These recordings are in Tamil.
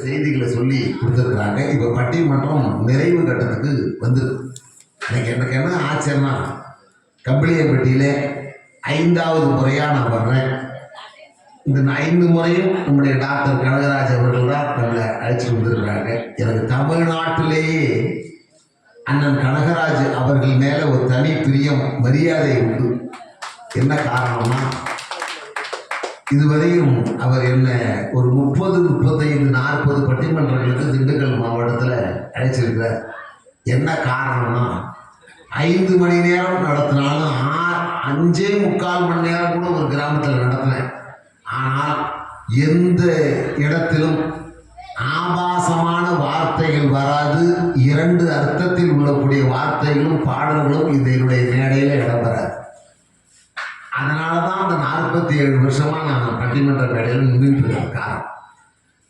செய்திகளை சொல்லி கொடுத்துருக்குறாங்க. இப்போ பட்டிமன்றம் நிறைவு கட்டத்துக்கு வந்துருக்கு. எனக்கு என்ன ஆச்சரியம்னா, கம்பளியம்பட்டியில் 5வது முறையாக நான் வர்றேன். இந்த 5 முறையும் நம்முடைய டாக்டர் கனகராஜ் அவர்கள் தான் நம்மளை அழைச்சி வந்துருக்கிறாங்க. எனக்கு தமிழ்நாட்டிலேயே அண்ணன் கனகராஜ் அவர்கள் மேலே ஒரு தனி பிரியம், மரியாதை உண்டு. என்ன காரணம்னா, இதுவரையும் அவர் என்ன ஒரு 30, 35, 40 பட்டிமன்றங்களுக்கு திண்டுக்கல் மாவட்டத்தில் அழைச்சிருக்கிறார். என்ன காரணம்னா, 5 மணி நேரம் நடத்தினாலும் 5.25 மணி நேரம் கூட ஒரு கிராமத்தில் நடத்தினேன். ஆனால் எந்த இடத்திலும் ஆபாசமான வார்த்தைகள் வராது. 2 அர்த்தத்தில் உள்ளக்கூடிய வார்த்தைகளும் பாடல்களும் இதனுடைய மேடையில் இடம்பெறாது. அதனால தான் அந்த 47 வருஷமா நான் பட்டிமன்ற மேடையில் நின்றுட்டு இருக்கேன். காரணம்,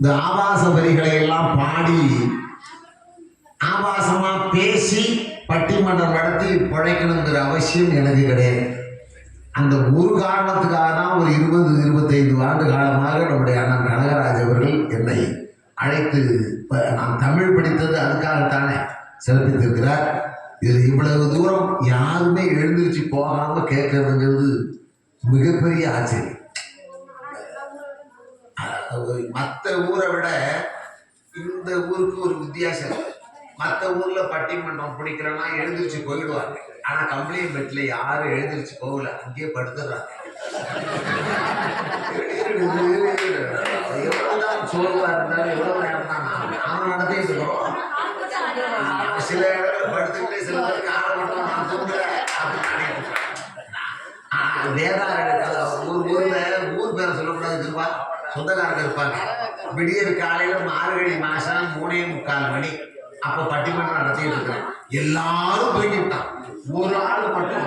இந்த ஆபாச வரிகளை எல்லாம் பாடி ஆபாசமா பேசி பட்டிமன்றம் நடத்தி பிழைக்கணுங்கிற அவசியம் எனக்கு கிடையாது. அந்த ஒரு காரணத்துக்காக தான் ஒரு 20-25 ஆண்டு காலமாக நம்முடைய அண்ணன் கனகராஜ் அவர்கள் என்னை அழைத்து, நான் தமிழ் படித்தது அதுக்காகத்தானே சிறப்பித்திருக்கிறார். இதில் இவ்வளவு தூரம் யாருமே எழுந்திருச்சு போகாம கேட்கறதுங்கிறது மிகப்பெரிய ஆச்சரியம். மற்ற ஊரை விட இந்த ஊருக்கு ஒரு வித்தியாசம். மற்ற ஊர்ல பட்டிமன்றம் பிடிக்கிறேன்னா எழுந்திரிச்சு போயிடுவாங்க. ஆனா கம்பளியம்பட்டியில் யாரும் எழுந்திரிச்சு போகல, அங்கேயே படுத்துடுறாங்க. எவ்வளவுதான் சோர்வா இருந்தாலும் எவ்வளவு நேரம் தான் நாம நடத்திட்டு இருக்கிறோம். சில இடத்துல படுத்துக்கிட்டே சில பேருக்கு ஆரம்பட்டம் நான் தூங்குறேன் அப்படின்னு ஊர்ல ஊர் பேரை சொல்லக்கூடாது இருப்பா, சொந்தக்காரங்க இருப்பாங்க. விடியற் காலையில மார்கழி மாசம் 3:45 மணி அப்ப பட்டிமன்றம் நடத்திட்டு இருக்கிறேன். எல்லாரும் போய்கிட்டான். ஒரு ஆள் மட்டும்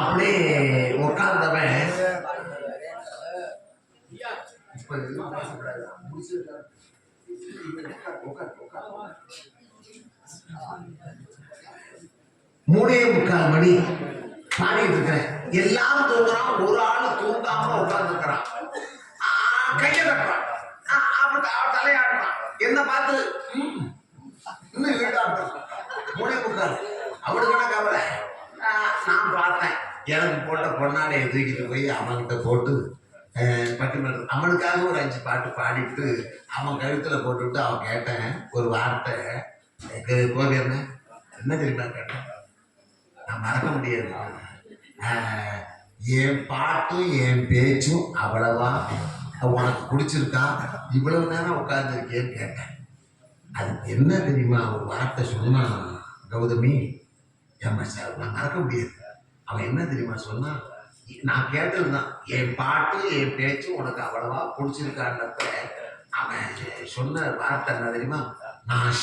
அப்படியே உட்கார்ந்தவன் இப்ப 3:45 மணி பாடிட்டு இருக்கிறேன். எல்லாரும் தூங்குறான், ஒரு ஆள் தூங்காம உட்கார்ந்து இருக்கிறான். கையை கட்டுறான், தலையாடுறான். என்ன பார்த்து இன்னும் வீட்டாடுறான். 3:45 அவனுக்கு என்ன கவலை? நான் பார்த்தேன். எனக்கு போட்ட பொன்னாடையை தூக்கிட்டு போய் அவன்கிட்ட போட்டு பட்டிமன்றம் அவனுக்காக ஒரு 5 பாட்டு பாடிட்டு அவன் கழுத்துல போட்டுவிட்டு அவன் கேட்டேன் ஒரு வார்த்தை. கோபி என்ன தெரியுமா கேட்டேன்? நான் மறக்க முடியாது. என் பாட்டும் என் பேச்சும் அவ்வளவா உனக்கு பிடிச்சிருக்கா? இவ்வளவு நேரம் உட்கார்ந்துருக்கேன்னு கேட்டேன். அது என்ன தெரியுமா ஒரு வார்த்தை சொன்னான் கௌதமி. ஏமா சார், நான் மறக்க முடியாது. அவன் என்ன தெரியுமா சொன்னான்? நான் கேட்டதுதான், என் பாட்டு என் பேச்சு உனக்கு அவ்வளவா பிடிச்சிருக்கான்றப்ப அவன் சொன்ன வார்த்தை என்ன தெரியுமா? நான்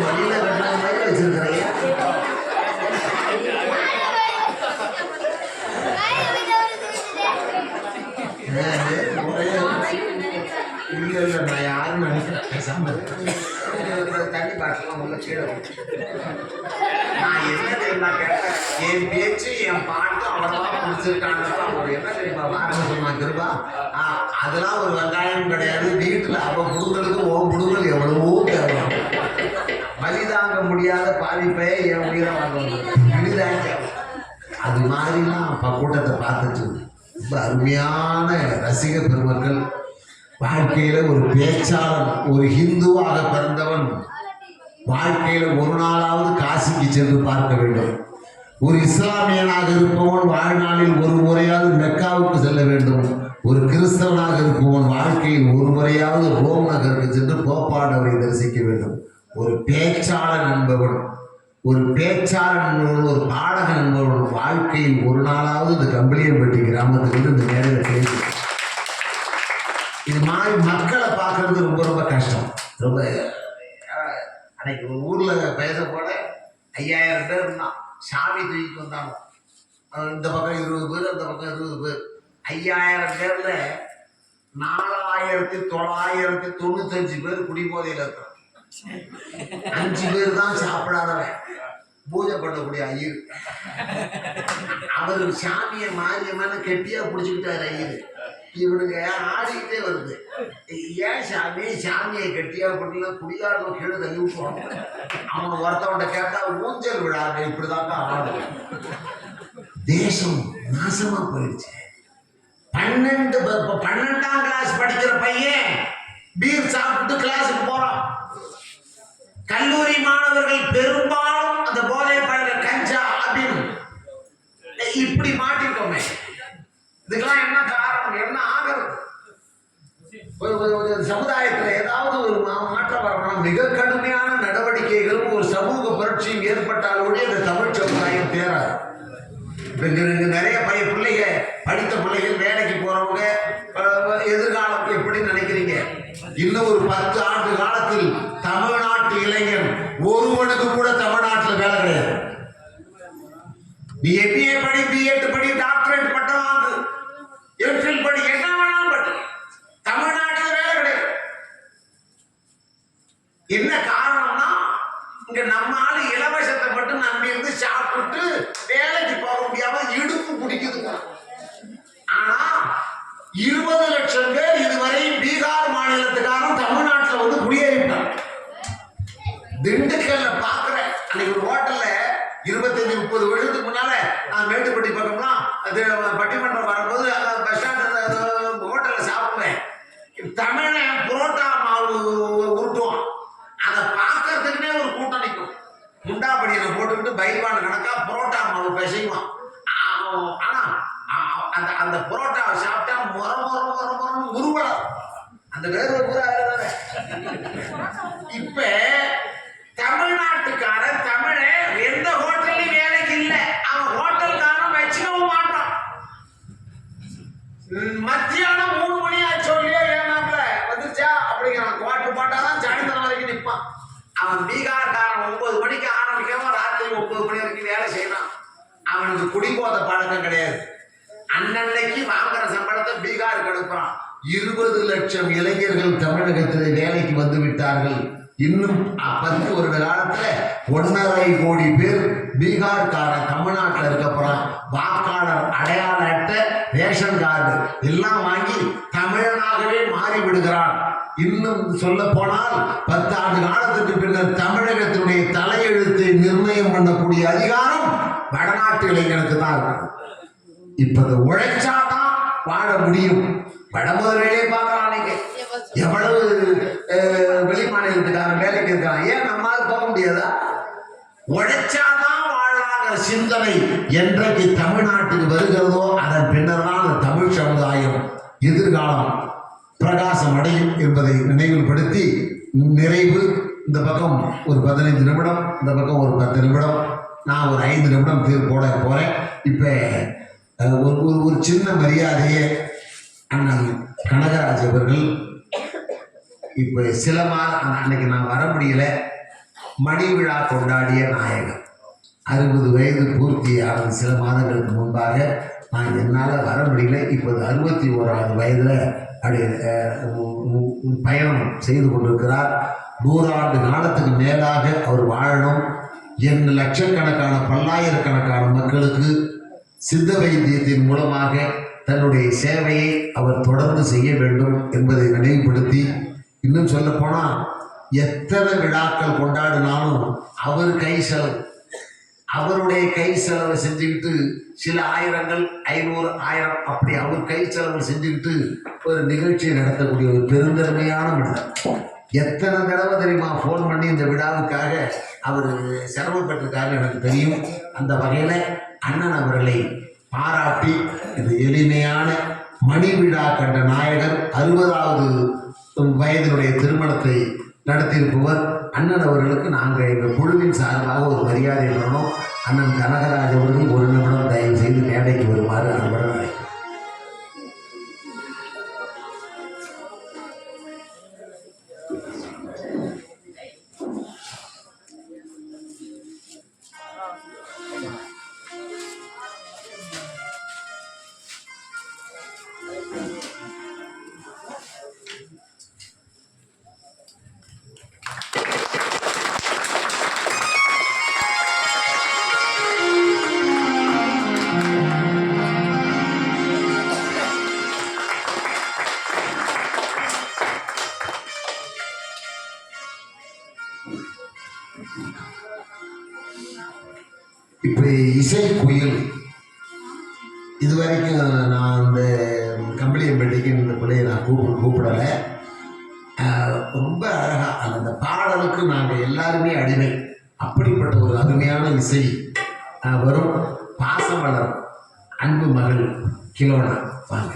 மணியில கட்டின மாதிரி வச்சிருக்கிறேன். இல்லை நான் யாரும் நினைக்கிறேன். தண்ணி பாட்டெல்லாம் உள்ள கீழே நான் என்ன தெரியுமா கேட்டேன்? என் பேச்சு என் பாட்டு அவ்வளவா பிடிச்சிருக்கான்றப்ப அவங்க என்ன தெரியுமா வாரம் சொன்னான் திருப்பா? அதெல்லாம் ஒரு வெங்காயம் கிடையாது. வீட்டில் அவன் புடுங்களுக்கு ஓம் புடுங்கள் எவ்வளவோ தேவை. வலிதாங்க முடியாத பாதிப்பை என் உயிரை வாங்க இனிதாங்க. அது மாதிரிலாம் கூட்டத்தை பார்த்துட்டு ரொம்ப அருமையான ரசிக பெருமக்கள். வாழ்க்கையில ஒரு பேச்சாளன், ஒரு ஹிந்துவாக பிறந்தவன் வாழ்க்கையில ஒரு நாளாவது காசிக்கு சென்று பார்க்க வேண்டும். ஒரு இஸ்லாமியனாக இருப்பவன் வாழ்நாளில் ஒரு முறையாவது மெக்காவுக்கு செல்ல வேண்டும். ஒரு கிறிஸ்தவனாக இருப்பவன் வாழ்க்கையில் ஒரு முறையாவது ரோம் நகருக்கு சென்று போப்பாண்டவரை தரிசிக்க வேண்டும். ஒரு பேச்சாளன் என்பவன், ஒரு பாடகன் என்பவன் வாழ்க்கையில் ஒரு நாளாவது இந்த கம்பளியம்பட்டி கிராமத்துக்கு இந்த நேரில் பேசி இது மாதிரி மக்களை பார்க்கறது ரொம்ப ரொம்ப கஷ்டம். ரொம்ப அன்னைக்கு ஒரு ஊர்ல பேச போல 5000 பேர் இருந்தான். சாமி தூக்கிட்டு வந்தாங்க. இந்த பக்கம் 20 பேர், அந்த பக்கம் 20 பேர். 5000 பேர்ல 4995 பேர் குடிபோதையில் இருக்கிறாங்க. 5 பேர் தான் சாப்பிடாதவன். பூஜை பண்ணக்கூடிய ஐயர். அவரு சாமியை மாரியமான கெட்டியா பிடிச்சுக்கிட்டாரு ஐயர். இவனுங்க ஆடிக்கிட்டே வருது. ஏன் சாமியை கெட்டியா பண்ணல, குடியாரோ கீழே தள்ளி விட்டுவாங்க. அவன் ஒருத்தவன்ட கேட்டா ஊஞ்சல் விழாங்க இப்படிதாக்கா ஆடும். தேசம் நாசமா போயிடுச்சு. 12ஆம் கிளாஸ் படிக்கிற பையன் பீர் சாப்பிட்டு கிளாஸுக்கு போறான். கல்லூரி மாணவர்கள் பெரும்பாலும் அந்த போதை பழக்க கஞ்சா அப்படின்னு இப்படி மாட்டிட்டோமே. இதுக்கெல்லாம் என்ன காரணம், என்ன ஆகிறது? ஒரு சமுதாயத்தில் ஏதாவது ஒரு மாற்றம் வரணும். மிக கடுமையான நடவடிக்கைகளும் ஒரு சமூக புரட்சியும் ஏற்பட்டாலோடு அந்த தமிழ் சமுதாயம் தேராது. நிறைய பிள்ளைங்க, படித்த பிள்ளைகள், வேலைக்கு போறவங்க எதிர்காலம் எப்படி நினைக்கிறீங்க? இன்னும் ஒரு 10 ஆண்டு காலத்தில் தமிழ்நாட்டு இளைஞன் ஒருவனுக்கு கூட தமிழ்நாட்டில் வேலை கிடையாது. நீ MBA படி, B.Ed படி, டாக்டரேட் பட்டம் வாங்கு, MPhil படி, என்ன வேணாலும் படி, தமிழ்நாட்டில் வேலை கிடையாது. என்ன காரணம்னா இங்க நம்ம ஆளு இலவசத்தை மட்டும் நம்பி இருந்து சாப்பிட்டு வேலைக்கு போக முடியாம இடுப்பு பிடிக்குதுங்க. ஆனா 20 லட்சம் பேர் இதுவரை பீகார் மாநிலத்துக்காரன் தமிழ்நாட்டில் வந்து குடியேறிட்டாங்க. திண்டுக்கல்ல பாக்குறேன். அன்னைக்கு ஒரு ஹோட்டல்ல 25-30 வருஷத்துக்கு முன்னால நான் மேட்டுப்பட்டி பக்கம்லாம் அது பட்டிமன்றம் வரும்போது பஸ் ஸ்டாண்ட் ஹோட்டல்ல சாப்பிடுவேன். தமிழன் புரோட்டா மாவு உருட்டுவான். அதை பார்க்கறதுக்குன்னே ஒரு கூட்டம் நிற்கும். முண்டாப்படியை போட்டுக்கிட்டு பைல்வான் கணக்கா புரோட்டா மாவு பிசைவான். ஆனா அந்த புரோட்டாவை சாப்பிட்டா முறம் உருவலம் அந்த வேர்வை பூரா. இப்ப தமிழ்நாட்டுக்காரன் தமிழன் எந்த ஹோட்டல்லையும் வேலைக்கு இல்லை. அவன் ஹோட்டல்காரன் வச்சுக்கவும் மாட்டான். மத்தியானம் 3 மணி ஆச்சு இல்லையோ ஏமாப்ல வந்துருச்சா அப்படிங்கிறான். கோட்டு போட்டாதான் சாயந்தரம் வரைக்கும் நிற்பான். அவன் பீகார்காரன் 9 மணிக்கு ஆரம்பிக்காம ராத்திரி 9 மணி வரைக்கும் வேலை செய்யறான். அவனுக்கு குடிபோத பழக்கம் கிடையாது. அன்னன்னைக்கு வாங்குற சம்பளத்தை பீகாருக்கு அனுப்புறான். 20 லட்சம் இளைஞர்கள் தமிழகத்தில் வேலைக்கு வந்து விட்டார்கள். இன்னும் 10 வருட காலத்துல 1.5 கோடி பேர் பீகார்காரன் தமிழ்நாட்டில் இருக்கப்புறம் வாக்காளர் அடையாள அட்டை, ரேஷன் கார்டு எல்லாம் வாங்கி தமிழனாகவே மாறி விடுகிறான். இன்னும் சொல்ல போனால் 10 ஆண்டு காலத்துக்கு பின்னர் தமிழகத்தினுடைய தலையெழுத்தை நிர்ணயம் பண்ணக்கூடிய அதிகாரம் வடநாட்டு இளைஞனுக்கு தான் இருக்கு. இப்ப உழைச்சாதான் வாழ முடியும். வடமுதலே பார்க்கலாம். நீங்க எவ்வளவு வெளி மாநிலத்துக்காரன் வேலைக்கு இருக்கான். ஏன் நம்மால் போக முடியாதா? உழைச்சாதான் வாழலாங்கிற சிந்தனை என்றைக்கு தமிழ்நாட்டுக்கு வருகிறதோ அதன் பின்னர் தான் அந்த தமிழ் சமுதாயம் எதிர்காலம் பிரகாசம் அடையும் என்பதை நினைவுபடுத்தி நிறைவு. இந்த பக்கம் ஒரு 15 நிமிடம், இந்த பக்கம் ஒரு 10 நிமிடம், நான் ஒரு 5 நிமிடம் போட போறேன். இப்ப ஒரு சின்ன மரியாதையை அண்ணன் கனகராஜ் அவர்கள் இப்ப சில அன்னைக்கு நான் வர முடியல. மணி விழா கொண்டாடிய நாயகர் 60 வயது பூர்த்தி ஆனது சில மாதங்களுக்கு முன்பாக. நான் என்னால் வர முடியல. இப்போது 61வது வயதில் அப்படி பயணம் செய்து கொண்டிருக்கிறார். 100 ஆண்டு காலத்துக்கு மேலாக அவர் வாழணும். லட்சக்கணக்கான பல்லாயிரக்கணக்கான மக்களுக்கு சித்த வைத்தியத்தின் மூலமாக தன்னுடைய சேவையை அவர் தொடர்ந்து செய்ய வேண்டும் என்பதை நினைவுபடுத்தி, இன்னும் சொல்ல போனால் எத்தனை விழாக்கள் கொண்டாடினாலும் அவர் கை செலவு, அவருடைய கை செலவை செஞ்சுக்கிட்டு சில ஆயிரங்கள் 500 1000 அப்படி அவர் கை செலவு செஞ்சுக்கிட்டு ஒரு நிகழ்ச்சியை நடத்தக்கூடிய ஒரு பெருந்தன்மையான மனிதர். எத்தனை தடவை தெரியுமா ஃபோன் பண்ணி இந்த விழாவுக்காக அவர் சிரமப்பட்டிருக்காரு எனக்கு தெரியும். அந்த வகையில் அண்ணன் அவர்களை பாராட்டி இது எளிமையான மணி விழா கண்ட நாயகர் 60வது வயதினுடைய திருமணத்தை நடத்தியிருப்பவர் அண்ணன் அவர்களுக்கு நாங்கள் எங்கள் குழுவின் சார்பாக ஒரு மரியாதை பண்ணணும். அண்ணன் கனகராஜ் அவர்கள் 1 நிமிடம் தயவு செய்து மேடைக்கு வருமாறு அன்புடன் அழைக்கிறேன். இப்படி இசை குயில் இது வரைக்கும் நான் இந்த கம்பளியம்பட்டிக்கு இந்த பிள்ளையை நான் கூப்பிடலை. ரொம்ப அழகாக அந்த பாடலுக்கு நாங்கள் எல்லாருமே அடிமை. அப்படிப்பட்ட ஒரு அருமையான இசை வரும். பாசமலர் அன்பு மகள் கிலோனா வாங்க.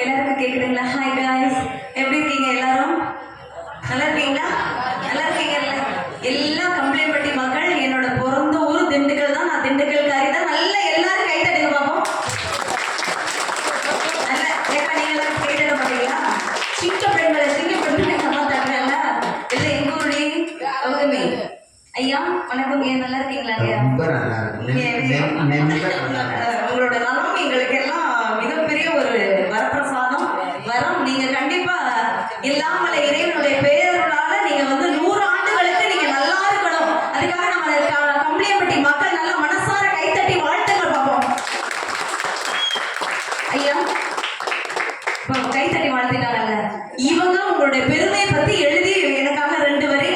எல்லாருக்கும் கேக்குதுங்களா? ஹாய் காய்ஸ், எப்படி இருக்கீங்க? எல்லாரும் நல்லா இருக்கீங்களா? நல்லா இருக்கீங்கல்ல? எல்லா கம்பளியம்பட்டி மக்கள், என்னோட பிறந்த ஊர் திண்டுக்கல் தான். நான் திண்டுக்கல்காரி தான். நல்லா எல்லாரும் கை தட்டுங்க பாப்போம். நல்லா ஏப்பா, நீங்க எல்லாரும் கை தட்ட மாட்டீங்களா? சிங்க பெண்களை நம்ம தட்டுறல எல்லாம் எங்க ஊருடைய கௌதமி ஐயா, வணக்கம். நல்லா இருக்கீங்களா? உங்களோட நலம் எங்களுக்கு எல்லாம் மிகப்பெரிய ஒரு வரப்பிரசாதம் வரம். நீங்க கண்டிப்பா எல்லாமல இறைவனுடைய பேரருளால நீங்க 100 ஆண்டுகளுக்கு நீங்க நல்லா இருக்கணும். அதுக்காக நம்ம கம்பளியம்பட்டி மக்கள் நல்ல மனசார கைத்தட்டி வாழ்த்துங்கள் பார்ப்போம். ஐயா கைத்தட்டி வாழ்த்திட்டாங்கல்ல, இவங்க உங்களுடைய பெருமையை பத்தி எழுதி எனக்காக 2 வரை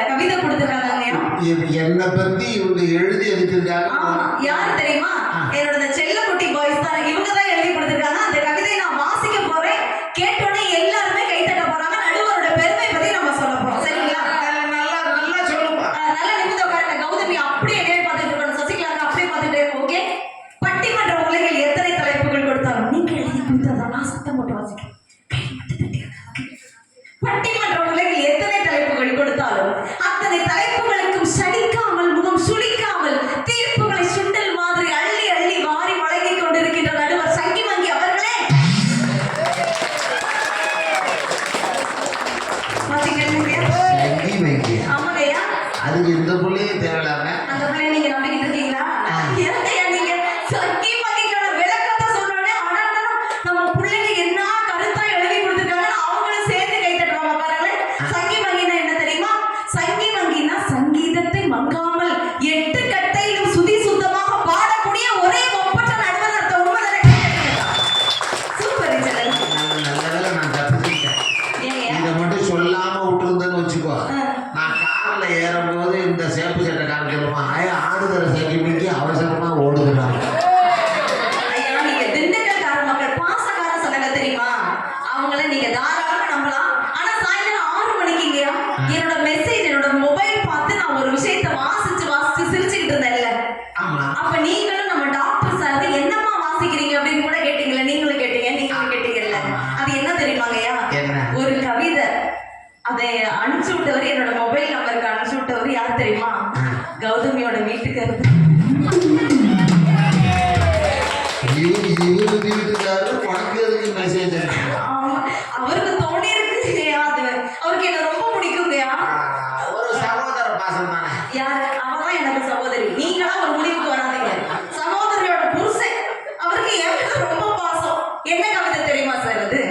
கவிதை கொடுத்துருக்காங்க. என்னை பத்தி இவங்க எழுதி எடுத்திருக்காங்க. யாரு தெரியுமா? என்னோட செல்லக்குட்டி பாய்ஸ் தான். இவங்க தான் எழுதி கொடுத்துருக்காங்க. அந்த கவிதையை நான் வாசிக்க போறேன். கேட்டோடனே எல்லாருமே கைத்தட்ட போறாங்க. நடுவரோட பெருமை பத்தி நம்ம சொல்ல போறோம். சரிங்களா? நல்லா சொல்லுங்க. நல்ல நிமிடம் உட்காருங்க. கௌதமி அப்படியே என்னைய பார்த்துட்டு இருக்கணும். சசிகலா அப்படியே பார்த்துட்டே இருக்கும். ஓகே. பட்டிமன்ற உலகில் எத்தனை தலைப்புகள் கொடுத்தாலும் நீங்க எழுதி கொடுத்தா நான் சத்தம் போட்டு வாசிக்கிறேன். பட்டிமன்ற உலகில் எத்தனை தலைப்புகள் கொடுத்தாலும் அத்தனை தலைப்புகளுக்கும் சடிக்காமல் முகம் சுளிக்காமல் தீர்ப்புகளை சுண்டல் மாதிரி அள்ளி அள்ளி வாரி வழங்கிக் கொண்டிருக்கின்ற நடுவர் சங்கி வங்கி அவர்களே, ஆமாங்கய்யா. அதுக்கு இந்த பிள்ளையே தேவையில்லாம அந்த பிள்ளைய நீங்க நம்பிக்கிட்டு இருக்கீங்களா? நீங்க சங்கி வங்கிக்கான விளக்கத்தை சொன்னோடனே நம்ம பிள்ளைங்க என்ன கருத்தா எழுதி கொடுத்துருக்காங்கன்னு அவங்களும் சேர்த்து கை தட்டுவாங்க பாருங்களேன். சங்கி வங்கினா என்ன தெரியுமா? சங்கி வங்கினா சங்கீதத்தை மங்காமல் 8 கட்டையிலும் சுதி சுத்தமாக பாடக்கூடிய ஒரே ஒப்பற்ற நடுவர் அர்த்தம். சூப்பர். நல்ல நான் தப்பிச்சிட்டேன். இதை மட்டும் சொல்லாம விட்டுருந்தேன்னு வச்சுக்கோ, நான் கார்ல ஏறும்போது இந்த சேப்பு சட்டை காமிக்கிறோமா ஆடுதர சங்கி மிக்கி அவசரமா ஓடுகிறாங்க. ஐயா, நீங்க திண்டுக்கல்கார மக்கள் பாசக்கார சொன்னாங்க தெரியுமா? அவங்கள நீங்க தாராளமா நம்பலாம். ஆனா சாயந்தரம் 6 மணிக்குங்கயா என்னோட மெசேஜ் என்னோட மொபைல் பார்த்து நான் ஒரு விஷயத்தை வாசிச்சு சிரிச்சுக்கிட்டு இருந்தேன்ல. அப்ப நீங்களும் நம்ம டாக்டர் சார் என்னம்மா வாசிக்கிறீங்க அப்படின்னு கூட கேட்டீங்கல்ல. நீங்களும் கேட்டீங்கல்ல. அது என்ன தெரியுமாங்கய்யா? ஒரு கவிதை. அதை அனுப்பிச்சு விட்டவர், என்னோட மொபைல் நம்பருக்கு அனுப்பிச்சு விட்டவர் யார் தெரியுமா? கௌதமியோட வீட்டுக்காரர். அவருக்கு தோணி இருக்கு. அவருக்கு என்ன ரொம்ப பிடிக்குங்கயா. ஒரு சகோதர பாசம் தானே. யாரு? அவதான் எனக்கு சகோதரி. நீங்களா ஒரு முடிவுக்கு வராதீங்க. சகோதரியோட புருஷன் அவருக்கு எனக்கு ரொம்ப பாசம். என்ன கவிதை தெரியுமா சார் அது?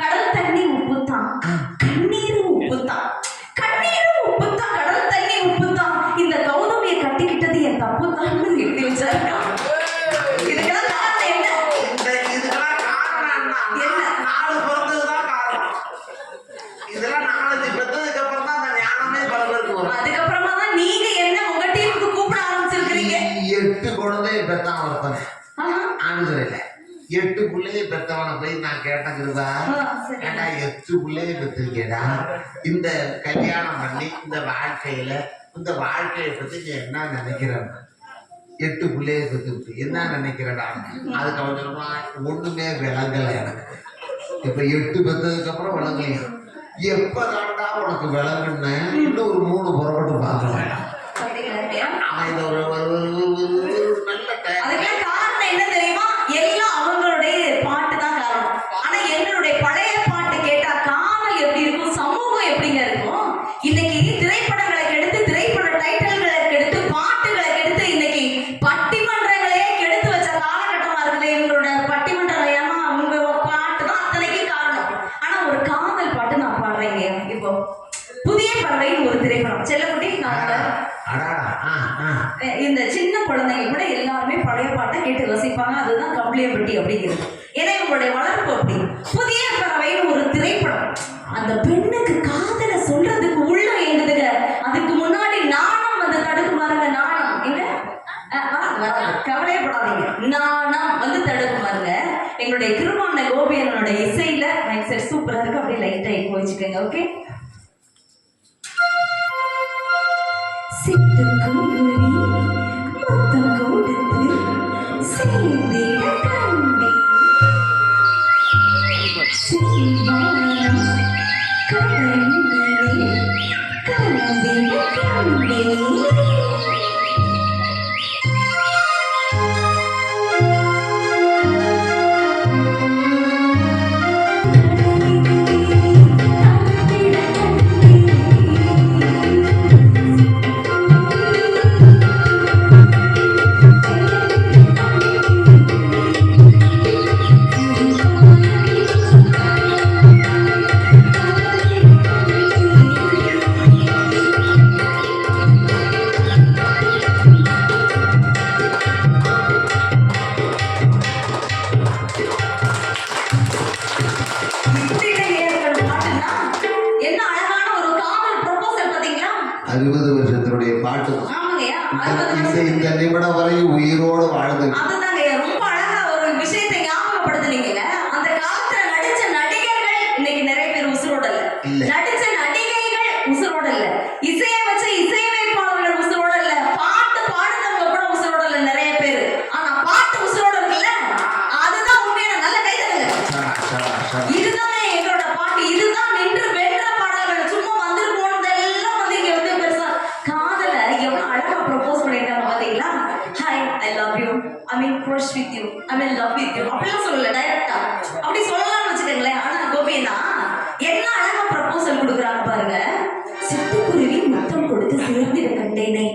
கடல் தண்ணி உப்புத்தான், கண்ணீரும் உப்புத்தான், கண்ணீரும் உப்புத்தான், கடல் தண்ணி உப்புத்தான், இந்த கௌதமியை கட்டிக்கிட்டது என் தப்புத்தான் எழுதி வச்சிருக்கான். இதுக்கெல்லாம் காரணம் என்ன? இதுக்கெல்லாம் காரணம் என்ன? 4 பிறந்ததுதான் காரணம். இதெல்லாம் 4 பெற்றதுக்கு அப்புறம் தான் அந்த ஞானமே பல பேருக்கு வரும். அதுக்கப்புறமா தான் நீங்க என்ன உங்க டீமுக்கு கூப்பிட ஆரம்பிச்சிருக்கீங்க. 8 குழந்தைய பெத்தான் ஒருத்தன். ஆணுதுறையில 8 பிள்ளைய பெத்தவனை போய் நான் கேட்டேங்கிறதா, ஏண்டா 8 பிள்ளைய பெற்றிருக்கேடா, இந்த கல்யாணம் பண்ணி இந்த வாழ்க்கையை பத்தி நீ என்ன நினைக்கிறேன்? 8 பிள்ளைய பெற்றுட்டு என்ன நினைக்கிறடா? அதுக்கு அவன் சொல்லுவான், ஒண்ணுமே விளங்கலை எனக்கு. இப்ப 8 பெற்றதுக்கு அப்புறம் விளங்கலையா? எப்பதான்டா உனக்கு விளங்குன்னு இன்னும் ஒரு 3 புறப்பட்டு பார்க்கலாம். அவன் இந்த ஒரு நல்ல காரணம் என்ன தெரியுமா? எல்லாம் அவங்களுடைய பாட்டு தான் காரணம். ஆனா எங்களுடைய பழைய பாட்டு கேட்டா காதல் எப்படி இருக்கும், சமூகம் எப்படிங்க இருக்கும்? இன்னைக்கு திரைப்படங்களை பறவைன்னு ஒரு திரைப்படம். செல்லக்குட்டி இந்த சின்ன குழந்தைங்க கூட எல்லாருமே பழைய பாட்டை கேட்டு ரசிப்பாங்க. அதுதான் கம்பளியப்பட்டி அப்படிங்கிறது. ஏன்னா இவங்களுடைய வளர்ப்பு அப்படி. புதிய பறவைன்னு ஒரு திரைப்படம். அந்த பெண்ணுக்கு காதல சொல்றதுக்கு உள்ள எங்குதுங்க. அதுக்கு முன்னாடி நாணம் வந்து தடுக்கு பாருங்க. நாணம் எங்க கவலைப்படாதீங்க, நாணம் வந்து தடுக்கு பாருங்க. எங்களுடைய திருவான கோபியனோட இசையில மைக் செட் சூப்பரா இருக்கு. அப்படியே லைட்டா இப்போ வச்சுக்கோங்க. ஓகே. சிட்டுக்குருவி முத்தம் கொடுத்து சேர்ந்திட கண்டே சிவானம் கடலிலே கலந்திட கண்டே இந்த நிமிடம் வரை உயிரோடு வாழ்ந்து ரொம்ப அழகா ஒரு விஷயத்தை ஞாபகப்படுத்துனீங்க. அந்த காலத்துல நடிச்ச நடிகர்கள் இன்னைக்கு நிறைய பேர் உசுரோட இல்ல. நடிச்ச நடிகைகள் உசுரோட இல்ல. இசையை வச்ச இசையமைப்பாளர்கள் உசுரோட இல்ல. பாட்டு பாடுறவங்க கூட உசுரோட இல்ல நிறைய பேர். ஆனா பாட்டு உசுரோட இருக்குல்ல, அதுதான் உண்மையான நல்ல கைதலுங்க. இதுதான் எங்களோட பாட்டு. இதுதான் நின்று வென்ற பாடல்கள். சும்மா வந்துட்டு போனதெல்லாம் வந்து இங்க வந்து பெருசா காதல எவ்வளவு அழகா ப்ரொபோஸ் பண்ணிருக்காங்க பாத்தீங்களா? Hi, I love you, I mean crush with you, I mean love with you அப்படிலாம் சொல்லல, டைரக்டா அப்படி சொல்லலாம்னு வச்சுக்கோங்களேன். ஆனா கோபினா என்ன அழகா ப்ரொபோசல் கொடுக்குறாங்க பாருங்க. சிட்டுக்குருவி முத்தம் கொடுத்து சேர்ந்திட கண்டேனே,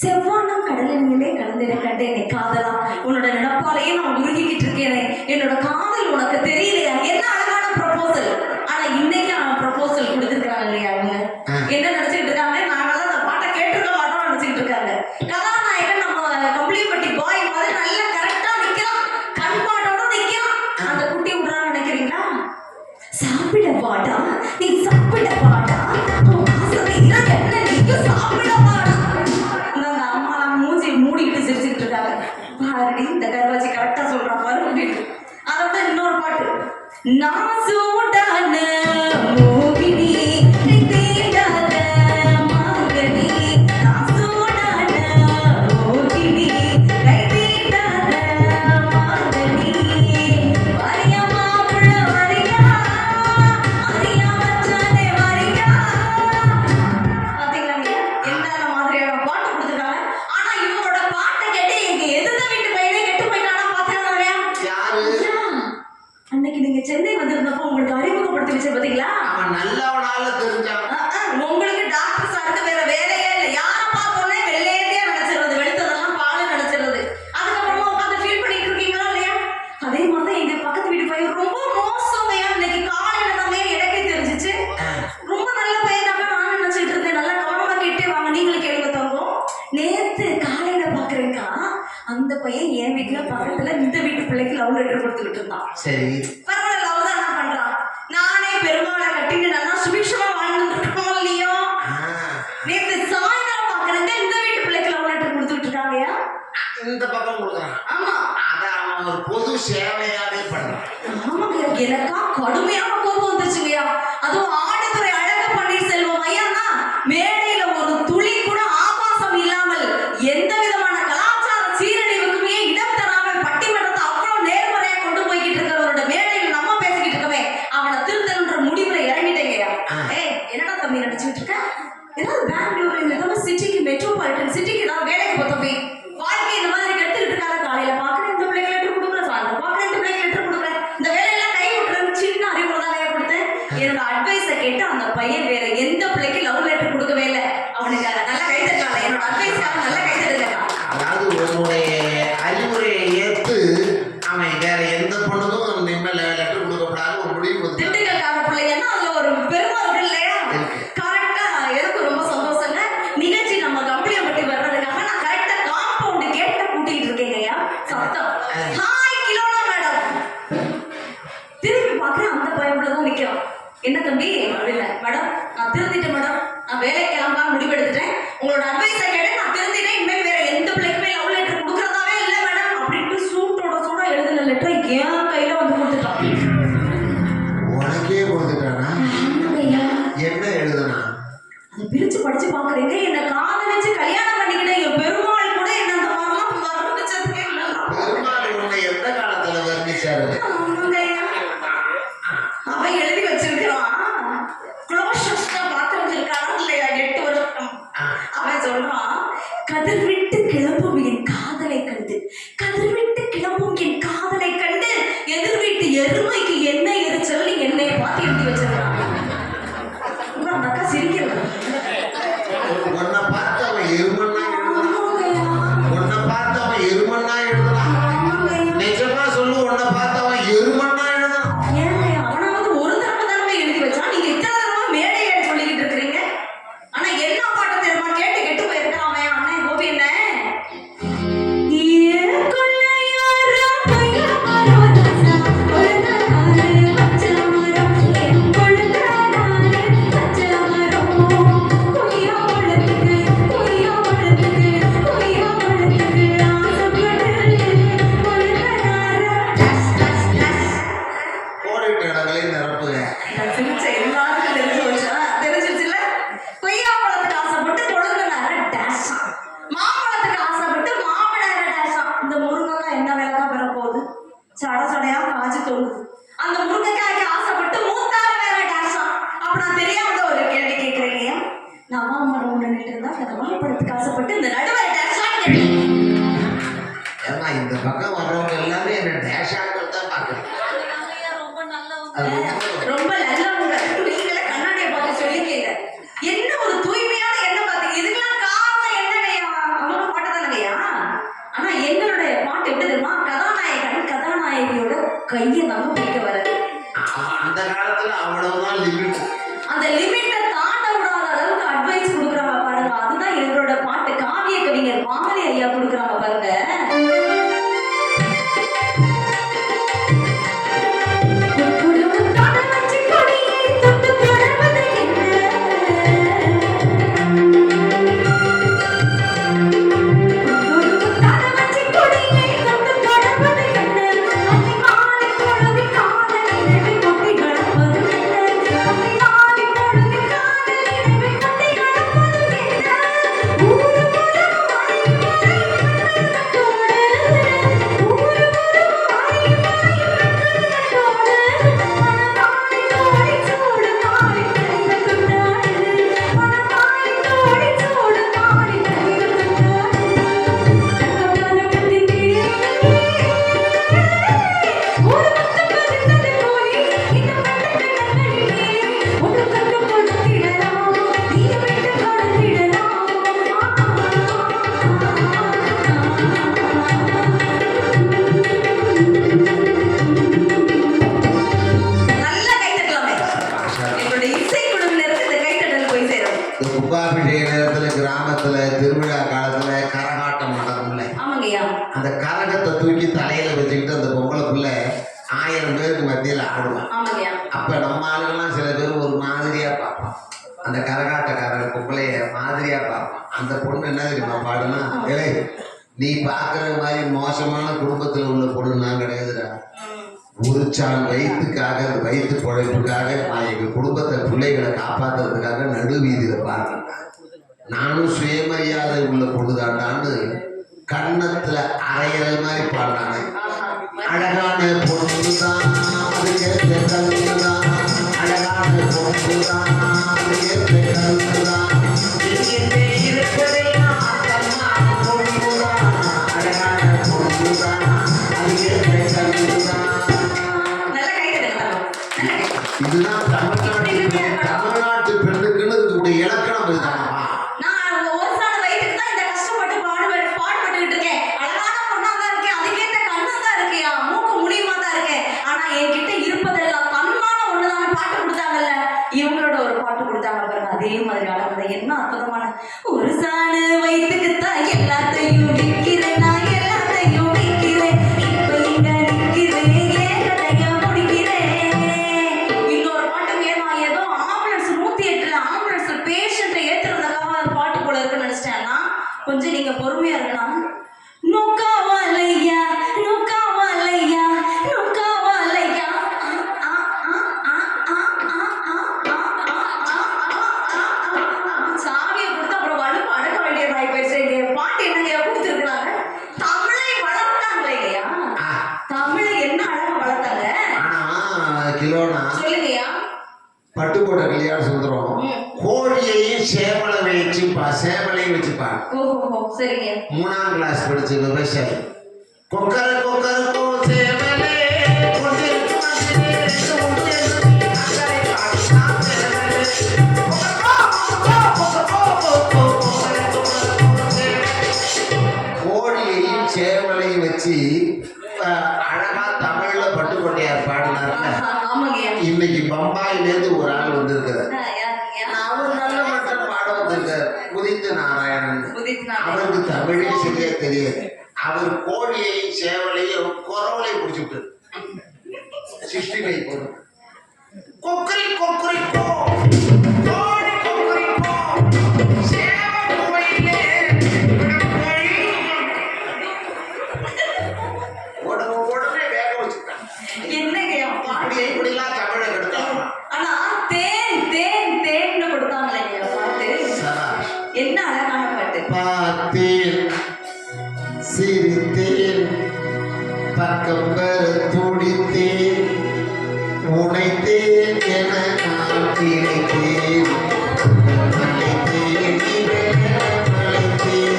செவ்வானம் கடலிலே கலந்திட கண்டேனே, காதலா உன்னோட நினப்பாலையே நான் உருகிக்கிட்டு இருக்கேனே, என்னோட காதல் உனக்கு தெரியலையா? என்ன அழகான ப்ரொபோசல். ஆனா இன்னைக்கு அவன் ப்ரொபோசல் கொடுத்துருக்காங்க இல்லையா? அவங்க என்ன நினைச்சிட்டு இருக்காங்க? நாங்களாம் அந்த பாட்டை கேட்டிருக்க மாட்டோம்னு நினைச்சிட்டு இருக்காங்க. கதாநாயகன் நம்ம கம்பளியப்பட்டி பாய் மாதிரி நல்லா கரெக்டா நிக்கிறான், கண்பாட்டோட நிக்கிறான். அந்த குட்டி விடுறான்னு நினைக்கிறீங்களா? சாப்பிட வாடா, நீ சாப்பிட வாடா, என்ன நீங்க சாப்பிட வாடா. அந்த அம்மா மூஞ்சி மூடிக்கிட்டு சிரிச்சுட்டு இருக்காங்க. பாருடி இந்த கருவாச்சி கரெக்டா சொல்றான் பாரு அப்படின்னு. அதோட இன்னொரு பாட்டு, நான் சூடான மோகினி தேடாத மகனி, நான் சூடான மோகினி தேடாத மகனி, வரியா மாப்பிள்ள வரியா, அறியா மச்சானே வரியா. பாத்தீங்களா என்னென்ன மாதிரியான பாட்டு கொடுத்துருக்காங்க. ஆனா இவங்களோட பாட்டை கேட்டு எங்க எதிர்த்த வீட்டு பையனே கெட்டு போயிட்டானா பாத்தீங்களா? அன்னைக்கு நீங்க சென்னை வந்திருந்தப்போ உங்களுக்கு அறிமுகப்படுத்தி வச்ச பாத்தீங்களா? அவன் நல்லவனால தெரிஞ்சான். உங்களுக்கு டாக்டர் சாருக்கு வேற வேலையே இல்லை. யாரை பார்த்தோன்னே வெள்ளையதே நினைச்சிருது, வெளுத்ததெல்லாம் பால் நினைச்சிருது. அதுக்கப்புறமா உட்காந்து ஃபீல் பண்ணிட்டு இருக்கீங்களா இல்லையா? அதே மாதிரி எங்க பக்கத்து வீட்டு பையன் ரொம்ப மோசமையா இன்னைக்கு காலையில தான் எனக்கே தெரிஞ்சிச்சு. ரொம்ப நல்ல பையன் தான் நான் நினைச்சிட்டு இருந்தேன். நல்லா கவனமா கேட்டே வாங்க, நீங்களும் கேளுங்க தங்கம். நேத்து காலையில பாக்குறேங்கா, அந்த பையன் என் வீட்டுல பக்கத்துல இந்த வீட்டு பிள்ளைக்கு லவ் லெட்டர் கொடுத்துக்கிட்டு இருந்தான். சரி, பரவாயில்ல, லவ் தான் என்ன பண்றான். நானே பெருமாளை கட்டிட்டு நல்லா சுபிக்ஷமா வாழ்ந்துட்டு இருக்கோம் இல்லையோ. நேத்து சாயந்தரம் பாக்குறேங்க, இந்த வீட்டு பிள்ளைக்கு லவ் லெட்டர் கொடுத்துட்டு இருக்காங்கயா. இந்த பக்கம் கொடுக்குறான். ஆமா, அத அவன் ஒரு பொது சேவையாவே பண்றான். ஆமாங்க, எனக்கா கடுமையான கோபம் வந்துச்சுங்கய்யா. அதுவும் ஆடுதுறை அழகு பன்னீர்செல்வம் ஐயா தான் மேடையில ஒரு துளி கூட ஆபாசம் இல்லாமல் எந்த விதமான கலாச்சார சீரழிவுக்குமே இடம் தராம பட்டிமன்றத்தை அவ்வளவு நேர்மறையா கொண்டு போய்கிட்டு இருக்கிறவரோட மேடையில் நம்ம பேசிக்கிட்டு இருக்கவே அவனை திருத்தன்ற முடிவுல இறங்கிட்டேங்கய்யா. என்னடா தம்பி நினைச்சுட்டு இருக்க? ஏதாவது பெங்களூர் இந்த சிட்டிக்கு மெட்ரோபாலிட்டன் சிட்டிக்கு ஏதாவது வேலைக்கு போய் வாழ்க்கை இந்த மாதிரி கெடுத்துக்கிட்டு இருக்காங்க. காலையில பாக்குறேன் இந்த பிள்ளைக்கு லெட்டர் கொடுக்குறேன், சாயந்தரம் பாக்குறேன் இந்த பிள்ளைக்கு லெட்டர் கொடுக்குறேன். இந்த வேலையெல்லாம் கை விட்டுறேன். சின்ன அறிவுரை தான் கொடுத்தேன். என்னோட அட்வைஸை கேட்டு அந்த பையன் வேற எந்த பிள்ளைக்கு லவ் லெட்டர் கொடுக்கவே இல்லை. அவனுக்கு நல்லா கை தட்டலாம். என்னோட அட்வைஸ்க்காக நல்லா கை தட்டுக்கலாம். அதாவது உன்னுடைய அறிவுரையை ஏற்று அவன் வேற எந்த பொண்ணுக்கும் நிம்மல லெட்டர் கொடுக்கப்படாது ஒரு முடிவு. திண்டுக்கல்கார பிள்ளைங்கன்னா அதுல ஒரு பெருமை இருக்கு இல்லையா? கரெக்டா எனக்கு ரொம்ப ஹாய் கிலோனா மேடம். திரும்பி பார்க்குறேன், அந்த பையன் தான் நிற்கிறான். என்ன தம்பி அப்படின்னு. மேடம் நான் திருந்திட்டேன் மேடம், நான் வேலைக்கு கிளம்பலாம் முடிவெடுத்துட்டேன், உங்களோட அட்வைஸை கேட்டு நான் திருந்திட்டேன், இனிமேல் வேற எந்த பிள்ளைக்குமே லவ் லெட்டர் கொடுக்குறதாவே இல்லை மேடம் அப்படின்ட்டு சூட்டோட சூட எழுதின லெட்டரை என் கையில வந்து கொடுத்துட்டான். உனக்கே கொடுத்துட்டானா? என்ன எழுதுனா? அதை பிரிச்சு படிச்சு பாக்குறீங்க. என்ன காதலிச்சு கல்யாணம் பண்ணிக்கிட்ட என் பெருமாள் கூட என்ன அந்த மாதிரிலாம் வர்ணிச்சதுக்கே இல்லை. பெருமாள் உன்னை எந்த காலத்துல வர்ணிச்சாரு? அவன் எழுதி வச்சிருக்கான், க்ளோஷஸ்டா பார்த்து வச்சிருக்கானா இல்லையா 8 வருஷம். அவன் சொல்றான், கதிர் விட்டு கிளம்பும் என் காதலை கண்டு, கதிர் விட்டு கிளம்பும் என் காதலை கண்டு எதிர் வீட்டு எருமைக்கு என்ன எரிச்சல் என்னை பார்த்து எழுதி வச்சிருக்கான். அந்த அக்கா சிரிக்கிறது. உன்னை பார்த்து அவன் எருமன்னா எழுதுறான். உன்னை பார்த்து அவன் எருமன்னா எழுதுறான். நிஜமா சொல்லு, உன்னை பார்த்து அவன் எருமன்னா எழுதுறான். ஏங்க அவனை வந்து ஒரு தடவை தானே எழுதி வச்சான், நீங்க இத்தனை தடவை மேடை ஏறி சொல்லிக்கிட்டு இருக்கிறீங்க. ஆனா என்ன பாட்டு தெரியுமா? கேட்டு கெட்டு போயிருக்கான் அவன். அண்ணன் கோபி என்ன கோடிட்ட இடங்களை நிரப்புக. சிரிச்ச எல்லாருக்கும் தெரிஞ்சு வச்சா தெரிஞ்சிருச்சுல. கொய்யாப்பழத்துக்கு ஆசைப்பட்டு கொழுந்தனார டேஷா, மாம்பழத்துக்கு ஆசைப்பட்டு மாம்பழார டேஷா. இந்த முருங்கைக்காய் என்ன விலக்கா பெற போகுது? சட சடையா காய்ச்சி தொங்குது. அந்த முருங்கைக்காய்க்கு ஆசைப்பட்டு மூத்தார வேற டேஷா. அப்ப நான் தெரியாத ஒரு கேள்வி கேட்கிறேங்க. நவாமரம் ஒண்ணு நின்று இருந்தா அந்த மாம்பழத்துக்கு ஆசைப்பட்டு இந்த நடுவரை டேஷா கேட்டேன். ஏன்னா இந்த பக்கம் வர்றவங்க எல்லாமே என்ன டேஷாங்கிறது தான் பார்க்குறேன். ரொம்ப நல்லவங்க. நீங்களே கண்ணாடியை பார்த்து சொல்லிக்கீங்க. என்ன ஒரு தூய்மையான எண்ணம் பார்த்தீங்க. இதுக்கெல்லாம் காரணம் என்னங்கய்யா? அவங்க பாட்டு தானங்கய்யா. ஆனா எங்களுடைய பாட்டு எப்படி தெரியுமா? கதாநாயகன் கதாநாயகியோட கையை தாங்க பிடிக்க வராது. அந்த காலத்துல அவ்வளவுதான் லிமிட். அந்த லிமிட்டை தாண்ட விடாத அளவுக்கு அட்வைஸ் கொடுக்குறாங்க பாருங்க. அதுதான் எங்களோட பாட்டு. காவிய கவிஞர் வாங்கலி ஐயா கொடுக்குறாங்க பாருங்க. கும்பாபிஷேக நேரத்துல கிராமத்துல திருவிழா காலத்துல கரகாட்டம் நடக்கும்ல. ஆமாங்கய்யா. அந்த கரகத்தை தூக்கி தலையில வச்சுக்கிட்டு அந்த பொம்பளை பிள்ளை 1000 பேருக்கு மத்தியில் ஆடுவான். ஆமாங்கய்யா. அப்ப நம்ம ஆளுங்கெல்லாம் சில பேர் ஒரு மாதிரியா பார்ப்பான். அந்த கரகாட்டக்காரர் பொம்பளைய மாதிரியா பார்ப்பான். அந்த பொண்ணு என்ன தெரியுமா பாடுனா, ஏலே நீ பாக்குற மாதிரி மோசமான குடும்பத்துல உள்ள பொண்ணுலாம் கிடையாதுடா. ஒரு சால் வயிற்றுக்காக, வயிற்று குழைப்புக்காக நான் எங்கள் குடும்பத்தை பிள்ளைகளை காப்பாற்றுறதுக்காக நடு வீதியில பார்த்தேன். நானும் சுயமரியாதை உள்ள பொழுதாண்டான்னு கன்னத்துல அரையிற மாதிரி பாடினானே. அழகான பொண்ணுதான் அதுக்கேற்ற கல்லுதான், அழகான பொண்ணுதான் அதுக்கேற்ற கல்லுதான், அழகான பொண்ணுதான் அதுக்கேற்ற கல்லுதான். இதுதான் தமிழ்நாட்டு பெண்ணுக்குன்னு இருக்கக்கூடிய இலக்கணம் இதுதானப்பா. நான் ஒரு சாண வயிற்றுக்கு தான் இந்த கஷ்டப்பட்டு பாடுபட்டுக்கிட்டு இருக்கேன். அழகான பொண்ணா தான் இருக்கேன், அதுக்கேற்ற கண்ணா தான் இருக்கியா, மூக்கு முடியுமா தான் இருக்கேன். ஆனா என்கிட்ட இருப்பதெல்லாம் தன்மான ஒண்ணுதான் பாட்டு கொடுத்தாங்கல்ல, இவங்களோட ஒரு பாட்டு கொடுத்தாங்க பாருங்க. அதே மாதிரி அழகான என்ன அற்புதமான ஒரு சாண வயிற்றுக்கு தான் எல்லாத்தையும் விற்கிறேன், நான் எல்லாத்தையும் விற்கிறேன். இப்ப கொஞ்சம் நீங்க பொறுமையா இருக்கணும். நோக்காவலையா நோக்காவலையா நோக்காவலையா சாமியை கொடுத்து அப்புறம் வலுப்பு அடக்க வேண்டியதாகி போயிடுச்சு. பாட்டு என்னங்க கொடுத்துருக்காங்க? தமிழை வளர்த்தாங்களே இல்லையா? தமிழை என்ன அழகா வளர்த்தாங்க. ஆனா கிலோனா சொல்லுங்கய்யா. பட்டு போட்ட கல்யாண சுந்தரம் கோழியையும் சேவலையும் வச்சுப்பா. ஓஹோ சரிங்க. 3ஆம் கிளாஸ் படிச்ச விவசாயி. கொக்கர கொக்கரக்கோ சேவலே கோழியையும் சேவலையும் வச்சு அழகா தமிழ்ல பட்டுக்கோட்டையார் பாடினார்ல. ஆமாங்கய்யா. இன்னைக்கு பம்பாயிலேருந்து ஒரு ஆள் வந்திருக்கிறார். யாருங்கய்யா? அவர் நல்ல மட்டும் பாட வந்திருக்கார். உதித்த நாராயணன். உதித் நாராயணன். அவருக்கு தமிழே சரியா தெரியாது. அவர் கோழியையும் சேவலையும் குறவலை பிடிச்சு விட்டார். 65 போதும். கொக்கரி கொக்கரி கோ கோழி கொக்கரி கோ சேவல் கோயிலே உடனே வேக வச்சுட்டாங்க. என்னங்கய்யா பாட்டு? இப்படிலாம் தமிழை கெடுத்தாங்க. ஆனா தேன் தேன் தேன்னு கொடுத்தாங்களே பாட்டு. சபாஷ். என்ன அழகான பாட்டு. பார்த்தேன் சிரித்தேன் பக்கம் வர துடித்தேன் உனைத்தேன் என நான் நினைத்தேன் அழைத்தேன் இவன் அழைத்தேன்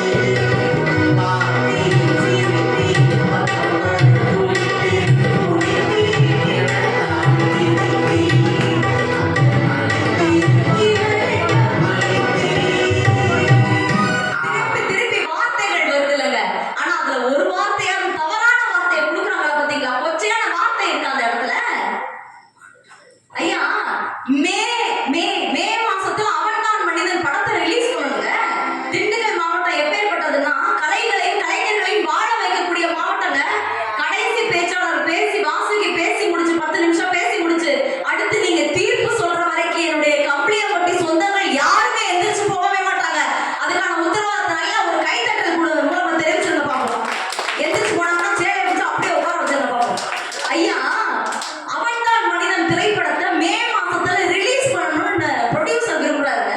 பார்த்தேன் சிரித்தேன் பக்கம் வர துடித்தேன் உனைத்தேன் என நான் நினைத்தேன் அழைத்தேன் இவன் அழைத்தேன். திருப்பி வார்த்தைகள் வருது இல்லைங்க. ஆனா அதுல ஒரு வார்த்தையாவது தவறான வார்த்தையை கொடுக்குறாங்களா பாத்தீங்களா? கொச்சையான வார்த்தை இருக்கு அந்த இடத்துல. ஐயா மே மே மே மாசத்துல அவன்தான் மனிதன் படத்தை ரிலீஸ் பண்ணுங்க. திண்டுக்கல் மாவட்டம் எப்பேற்பட்டதுன்னா கலைகளையும் கலைஞர்களையும் வாழ வைக்கக்கூடிய மாவட்டங்க. கடைசி பேச்சாளர் பேசி வாசுகி பேசி முடிச்சு 10 நிமிஷம் பேசி முடிச்சு அடுத்து நீங்க தீர்ப்பு சொல்ற வரைக்கும் என்னுடைய கம்பளியை ஒட்டி சொந்தங்கள் யாருமே எந்திரிச்சு போகவே மாட்டாங்க. அதுக்கான உத்தரவாதத்தை நல்ல ஒரு கைத்தட்டல் மூலமா தெரிவிச்சிருந்த பார்ப்போம். எந்திரிச்சு போனாங்கன்னா சேலை வச்சு அப்படியே உட்கார வச்சிருந்த பார்ப்போம். ஐயா அவன்தான் மனிதன் திரைப்படத்தை மே மாசத்துல ரிலீஸ் பண்ணணும்னு ப்ரொடியூசர் விரும்புறாருங்க.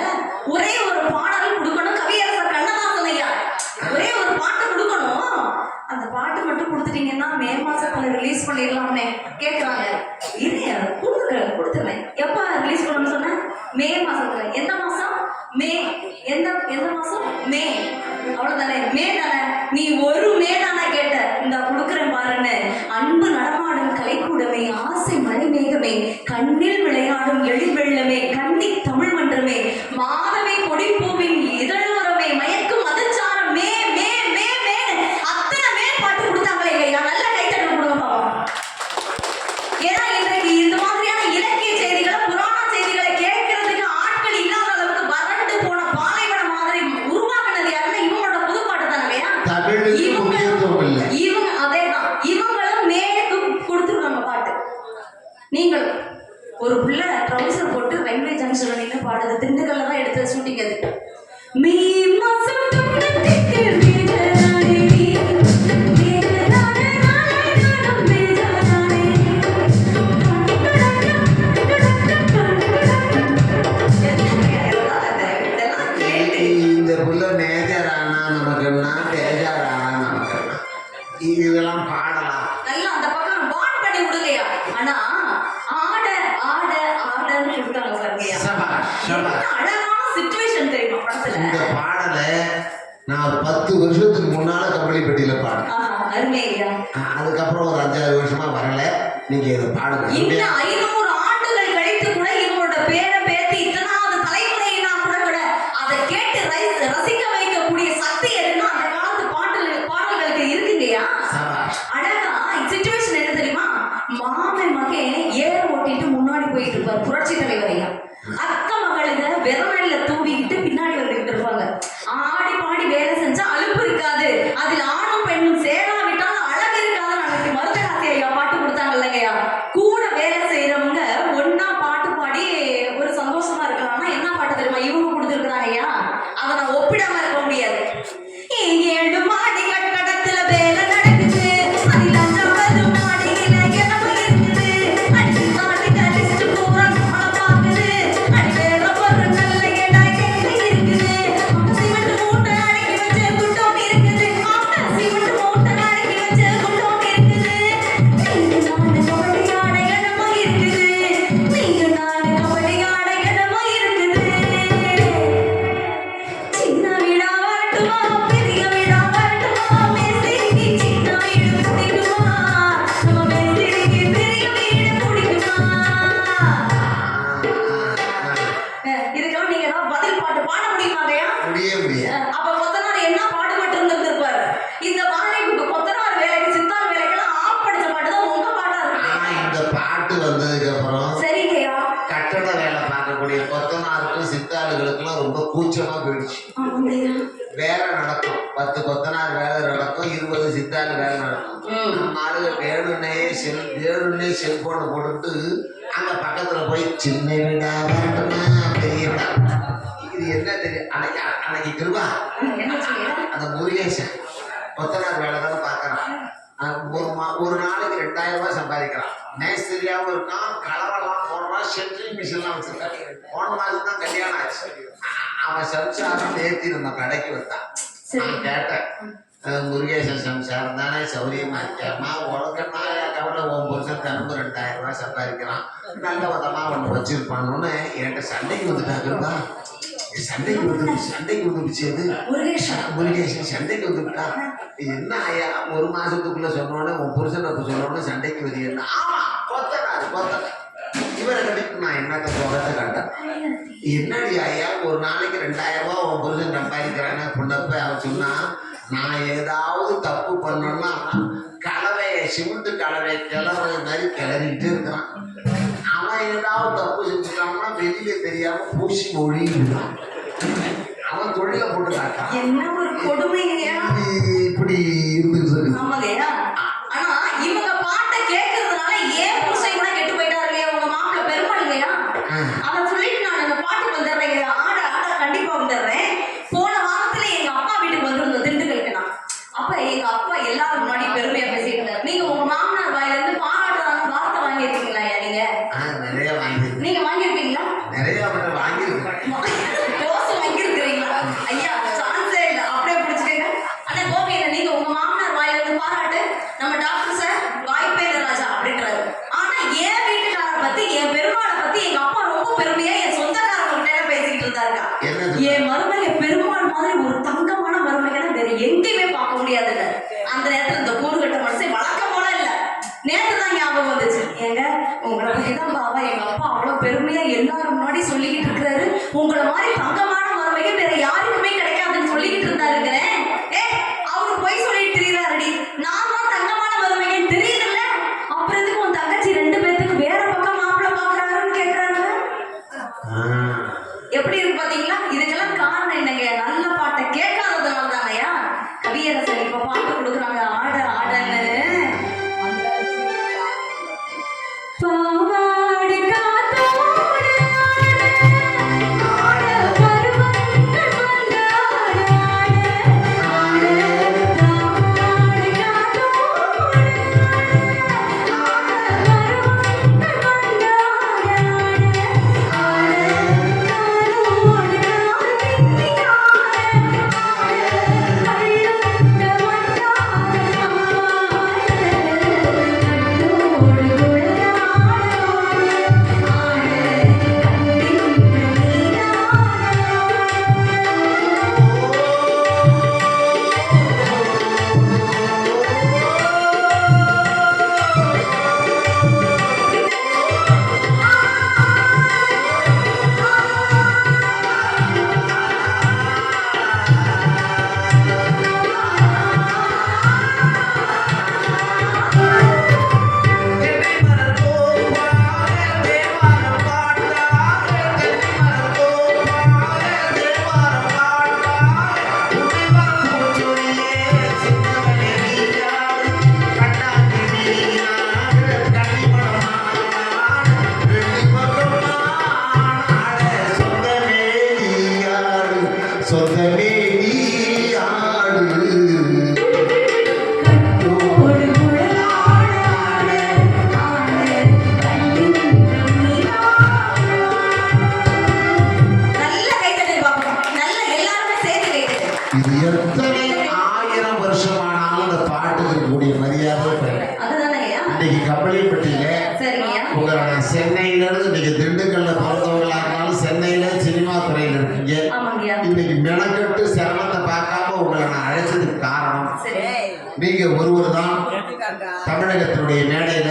ஒரே ஒரு பாடல் கொடுக்கணும். கவியரசர் கண்ணதாசன் ஐயா ஒரே ஒரு பாட்டு கொடுக்கணும். அந்த பாட்டு மட்டும் கொடுத்துட்டீங்கன்னா மே மாசத்துல ரிலீஸ் பண்ணிடலாம்னு கேட்கறாங்க. இது கொடுத்துருவேன். எப்ப ரிலீஸ் பண்ணணும்னு சொன்னேன்? மே மாசத்துல. எந்த மாசம்? மே. எந்த எந்த மாசம்? மே. அவ்வளவுதானே? மே தானே? நீ ஒரு மே தானே கேட்ட. இந்த கொடுக்குறேன் பாருன்னு. அன்பு நடமாடும் கலைக்கூடமே ஆசை மணி மேகமே கண்ணில் விளையாடும் எழில்வெள்ளமே கண்ணி தமிழ் மன்றமே மாதவி கொடிப்பூவின் இதழ்வரமே மயக்கும் மதச்சாரம் மே மே மே மே அத்தனை மே பாட்டு கொடுத்தாங்களே ஐயா. நல்ல கைத்தட்டல் கொடுங்க பாப்போம். ஏன்னா இன்றைக்கு இந்த மாதிரியான இலக்கிய செய்திகளை புராண செய்திகளை கேட்கறதுக்கு ஆட்கள் இல்லாத அளவுக்கு வறண்டு போன பாலைவனம் மாதிரி உருவாக்குனது யாருன்னா இவங்களோட புதுப்பாட்டு தானவையா. தமிழுக்கு முக்கியத்துவம் இல்லை. இவங்க அதேதான். இவங்களும் மேலுக்கு கொடுத்துருவாங்க பாட்டு. நீங்கள் ஒரு புள்ள ட்ரவுசர் போட்டு ரயில்வே ஜங்ஷன்ல நின்று பாடுது. திண்டுக்கல்ல தான் எடுத்த ஷூட்டிங் அது. மீ மாசம் துண்டத்திற்கு மேஜரானே மேஜரானே நானும் மேஜரானே இந்த புள்ள மேஜரானா நமக்குன்னா தேஜாரானா நமக்குன்னா இதெல்லாம் பாடலாம். நல்லா அந்த பக்கம் பாண்ட் பண்ணி விடுங்கய்யா. ஆனா ஆட ஆட ஆடன்னு கொடுத்தாங்க பாருங்கய்யா. சபாஷ், சபாஷ். என்ன அழகான சிச்சுவேஷன் தெரியுமா படத்துல. இந்த பாடலை நான் 10 வருஷத்துக்கு முன்னால கம்பளிப்பட்டியில பாடினேன். அருமை ஐயா. அதுக்கப்புறம் ஒரு 5-6 வருஷமா வரல. நீங்க இதை பாடுங்க. இந்த 500 ஆண்டுகள் கழித்து கூட இவங்களோட பேர பேத்தி இத்தனாவது தலைமுறையினா கூட அதை கேட்டு ரசிக்க வைக்கக்கூடிய சக்தி எதுன்னா அந்த காலத்து பாடல்களுக்கு இருக்குங்கய்யா. சபாஷ். அழகா சிச்சுவேஷன் என்ன தெரியுமா? மாமன் மகன் ஏற ஓட்டிட்டு முன்னாடி போயிட்டு இருப்பார் புரட்சி தலைவர் ஐயா. அக்க மகளுங்க விரமல்ல தூவிக்கிட்டு பின்னாடி வந்துகிட்டு இருப்பாங்க. ஆடி பாடி வேலை செஞ்சா அலுப்பு இருக்காது. அதில் ஆணும் பெண்ணும் சேராவிட்டாலும் அழகு இருக்காது. அன்னைக்கு மருதகாசி ஐயா பாட்டு கொடுத்தாங்க இல்லைங்கய்யா. கூட வேலை செய்யறவங்க ஒன்னா பாட்டு பாடி ஒரு சந்தோஷமா இருக்கலாம்னா என்ன பாட்டு தெரியுமா இவங்க கொடுத்துருக்குறாங்க ஐயா. அதை நான் ஒப்பிடாம இருக்க முடியாது. முடியவே முடியாது. அப்ப கொத்தனார் என்ன பாடுபட்டு இருந்திருப்பாரு. இந்த மாதிரி கொத்தனார் வேலைக்கு சித்தார் வேலைக்கெல்லாம் ஆப் படிச்ச பாட்டு தான் உங்க பாட்டா இருக்கு. ஆனா இந்த பாட்டு வந்ததுக்கு அப்புறம் சரிங்கய்யா. கட்டட வேலை பார்க்கக்கூடிய கொத்தனாருக்கும் சித்தாளுகளுக்கெல்லாம் ரொம்ப கூச்சமா போயிடுச்சு. ஆமாங்கய்யா. வேலை நடக்கும், 10 கொத்தனார் வேலை நடக்கும், 20 சித்தாள் வேலை நடக்கும். நம்ம ஆளுங்க வேணுன்னே செல்போனை போட்டுட்டு அங்க பக்கத்துல போய் சின்ன வீடா வரட்டுமா பெரிய வீடா, இது என்ன தெரியும். அன்னைக்கு கிருபா என்ன சொல்லுங்க? அந்த முருகேசன் கொத்தனார் வேலை தானே பார்க்கறான். ஒரு நாளைக்கு 2000 ரூபாய் சம்பாதிக்கிறான். மேஸ்திரியாவும் இருக்கான், கலவெல்லாம் போடுறான், சென்ட்ரிங் மிஷின்லாம் வச்சிருக்கான். போன மாதம் தான் கல்யாணம் ஆச்சு. அவன் சம்சாரம் நேர்த்தி நம்ம கடைக்கு வந்தான். நான் கேட்டேன், முருகேசன் சம்சாரம் தானே, சௌரியமா இருக்காமா, உனக்குன்னா கவலை, 9% தினமும் 2000 ரூபாய் சம்பாதிக்கிறான், நல்ல விதமா ஒன்று வச்சிருப்பான்னு என்கிட்ட சண்டைக்கு வந்துட்டாங்கப்பா. சண்டைக்கு வந்துடுச்சு. அது முருகேசன் சண்டைக்கு வந்துவிட்டா. என்ன ஆயா, ஒரு மாசத்துக்குள்ள சொன்னோடனே உன் புருஷன் அப்ப சொன்னோடனே சண்டைக்கு வந்து என்ன? ஆமா, கொத்தனார் இவரை கடிக்கு நான் என்னத்த சொல்றத கண்டேன். என்னடி ஐயா, ஒரு நாளைக்கு 2000 ரூபாய் உன் புருஷன் சம்பாதிக்கிறானே பொண்ணப்ப அவன் சொன்னா, நான் ஏதாவது தப்பு பண்ணோம்னா சிமெண்ட் கலவை கிளறது மாதிரி கிளறிக்கிட்டே இருக்கிறான். அவன் ஏதாவது தப்பு செஞ்சுட்டான்னா வெளியில தெரியாம பூசி மொழிகிறான். அவன் தொழில போட்டு காட்டான். என்ன ஒரு கொடுமைங்கய்யா. இப்படி இருந்துச்சு. ஆமாங்கய்யா. ஆனா இவங்க பாட்டை கேட்கறதுனால ஏன் புருஷன் கூட கெட்டு போயிட்டாரு இல்லையா உங்க மாப்பிள்ள பெருமாளுங்கய்யா. அவன் சொல்லிட்டு நான் இந்த பாட்டுக்கு வந்துடுறேன், ஆட கண்டிப்பா வந்துடுறேன். போன வாரத்துல எங்க அப்பா வீட்டுக்கு வந்துருந்தோம் திண்டுக்கலுக்கு. நான் அப்ப எங்க அப்பா எல்லாரும் முன்னாடி பெருமையா பேசிட்டு இருந்தாரு. நீங்க உங்க மாமனார் வாயில இருந்து பாராட்டுறாங்க வார்த்தை வாங்கியிருக்கீங்களா? நீங்க நிறைய வாங்கிருக்கீங்க. நீங்க வாங்கியிருக்கீங்களா? நிறைய வாங்கியிருக்கேன். யோசு வாங்கியிருக்கிறீங்களா? ஐயா சான்ஸே இல்லை, அப்படியே பிடிச்சிக்கங்க. ஆனா கோபியில நீங்க உங்க மாமனார் வாயில இருந்து பாராட்டு நம்ம டாக்டர் சார் வாய்ப்பே இல்லை ராஜா அப்படின்றாரு. ஆனா என் வீட்டுக்காரரை பத்தி, என் பெருமாளை பத்தி எங்க அப்பா ரொம்ப பெருமையா என் சொந்தக்காரங்கிட்ட பேசிக்கிட்டு இருந்தாருக்கா. என் மருமக பெருமாள் மாதிரி ஒரு தங்கமான மருமகனை வேற எங்கேயுமே பார்க்க முடியாதுல்ல. அந்த நேரத்துல இந்த கூறுகட்ட மனசை வழக்கம் போல இல்ல. நேற்று தான் ஞாபகம் வந்துச்சு. ஏங்க உங்களை பத்தி தான் பாபா எங்க அப்பா அவ்வளவு பெருமையா எல்லாரும் முன்னாடி சொல்லிக்கிட்டு இருக்கிறாரு. உங்களை மாதிரி தங்கமான மருமக வேற யாருக்குமே கிடைக்காதுன்னு சொல்லிக்கிட்டு இருந்தாருங்கிறேன். அவரு போய் சொல்லிட்டு தெரியுறாருடி. நான் தான் தங்கமான மருமகன் தெரியுதுல்ல. அப்புறம் எதுக்கு உன் தங்கச்சி 2 பேத்துக்கு வேற பக்கம் மாப்பிள்ள பாக்குறாருன்னு கேக்குறாங்க. எப்படி இருக்கு பாத்தீங்களா? இதுக்கெல்லாம் காரணம் என்னங்க? நல்ல பாட்டை கேட்காததுனால தானையா. கவியரசன் இப்ப பாட்டு கொடுக்குறாங்க, ஆட ஆடன்னு. பாவாடு காத்தோடு ஆட பருவங்கள் வந்தாட ஆட பாவாடு காத்தோடு ஆட பருவங்கள் வந்தாட சொந்தமே நீ ஆடு. இது எத்தனை 1000 வருஷமானாலும் அந்த பாட்டுக்கு கூடிய மரியாதை இன்னைக்கு கப்பலிப்பட்டியில உங்களோட சென்னையில இருந்து நீங்க திண்டுக்கல்ல பிறந்தவங்களா இருந்தாலும் சென்னையில சினிமா துறையில இருக்கீங்க. இன்னைக்கு மெனக்கட்டு சிரமத்தை பார்க்காம உங்களை நான் அழைச்சதுக்கு காரணம் நீங்க ஒருவர் தான். தமிழகத்தினுடைய மேடையில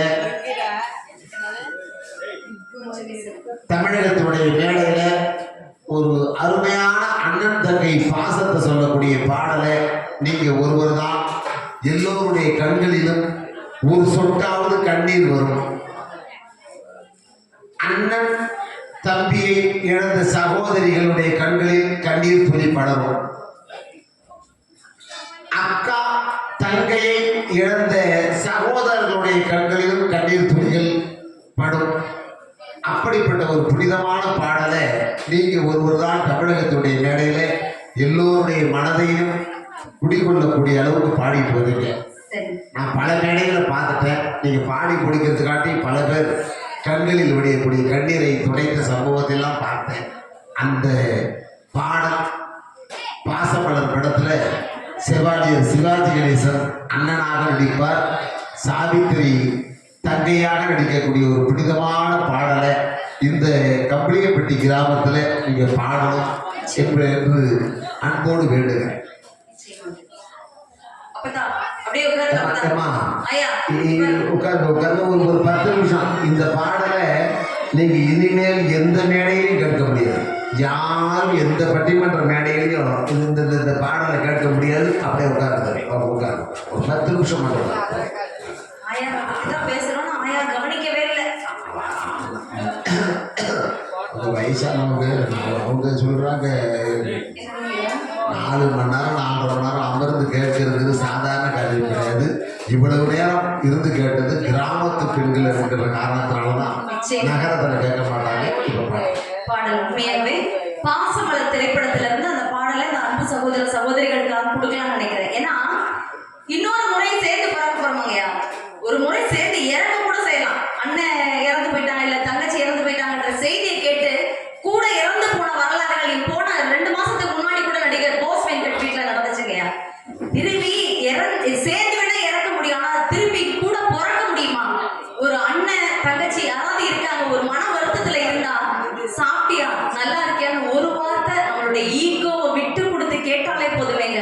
ஒரு அருமையான அண்ணன் தங்கை பாசத்தை சொல்லக்கூடிய பாடலை நீங்க ஒருவர் தான். எல்லோருடைய கண்களிலும் ஒரு சொட்டாவது கண்ணீர் வரும். அண்ணன் தம்பியை இழந்த சகோதரிகளுடைய கண்களில் கண்ணீர் துளி படரும். அக்கா தங்கையை இழந்த சகோதரர்களுடைய கண்களிலும் கண்ணீர் துளிகள் படும். அப்படிப்பட்ட ஒரு புனிதமான பாடலை நீங்க ஒருவர் தான் தமிழகத்துடைய மேடையில எல்லோருடைய மனதையும் குடிகொள்ளக்கூடிய அளவுக்கு பாடிட்டு வரீங்க. நான் பல மேடைகளை பார்த்துட்டேன். நீங்க பாடி முடிக்கிறதுக்காட்டி பல பேர் கண்களில் விடையக்கூடிய கண்ணீரை துடைத்த சம்பவத்தையெல்லாம் பார்த்தேன். அந்த பாடல் பாசமலர் படத்துல செவாலியர் சிவாஜி கணேசன் அண்ணனாக நடிப்பார், சாவித்திரி தங்கையாக நடிக்கக்கூடிய ஒரு புனிதமான பாடலை இந்த கம்பளியப்பட்டி கிராமத்தில் நீங்க பாடணும் என்று அன்போடு வேண்டுகிறேன். உட்கார்ந்து ஒரு 10 நிமிஷம் இந்த பாடலை நீங்க இனிமேல் எந்த மேடையிலையும் கேட்க முடியாது. யாரும் எந்த பட்டிமன்ற மேடையிலையும் இந்த பாடலை கேட்க முடியாது. அப்படியே உட்கார்ந்து ஒரு 10 நிமிஷம் மட்டும் வயசானவங்க அவங்க சொல்றாங்க 4 மணி நேரம் 4.5 மணி நேரம் அமர்ந்து கேட்கறது சாதாரண காரியம் கிடையாது. இவ்வளவு நேரம் இருந்து கேட்டது கிராமத்து பெண்கள் இருக்கிற காரணத்தினாலதான் நகரத்துல கேட்க மாட்டாங்க. பாடல் உண்மையாகவே பாசமலர் திரைப்படத்துல இருந்து அந்த பாடலை இந்த அன்பு சகோதர சகோதரிகளுக்காக கொடுக்கலாம்னு நினைக்கிறேன். ஏன்னா இன்னொரு முறை சேர்ந்து பார்க்க போறோமாங்கய்யா, ஒரு முறை சேர்ந்து இறங்க கூட செய்யலாம். அண்ணன் இறந்து போயிட்டாங்க இல்ல தங்கச்சி இறந்து போயிட்டாங்கன்ற செய்தியை கேட்டு கூட இறந்து போன வரலாறுகள் போன 2 மாசத்துக்கு முன்னாடி கூட நடிகர் போஸ் வெங்கட் வீட்டுல நடந்துச்சுங்கய்யா. திரும்பி சேர்ந்து வேணா இறக்க முடியும், ஆனா திரும்பி கூட பிறக்க முடியுமா? ஒரு அண்ணன் தங்கச்சி யாராவது இருக்காங்க, ஒரு மன வருத்தத்துல இருந்தா சாப்பிட்டியா நல்லா இருக்கியான்னு ஒரு வார்த்தை நம்மளுடைய ஈகோவை விட்டு கொடுத்து கேட்டாலே போதுமேங்க,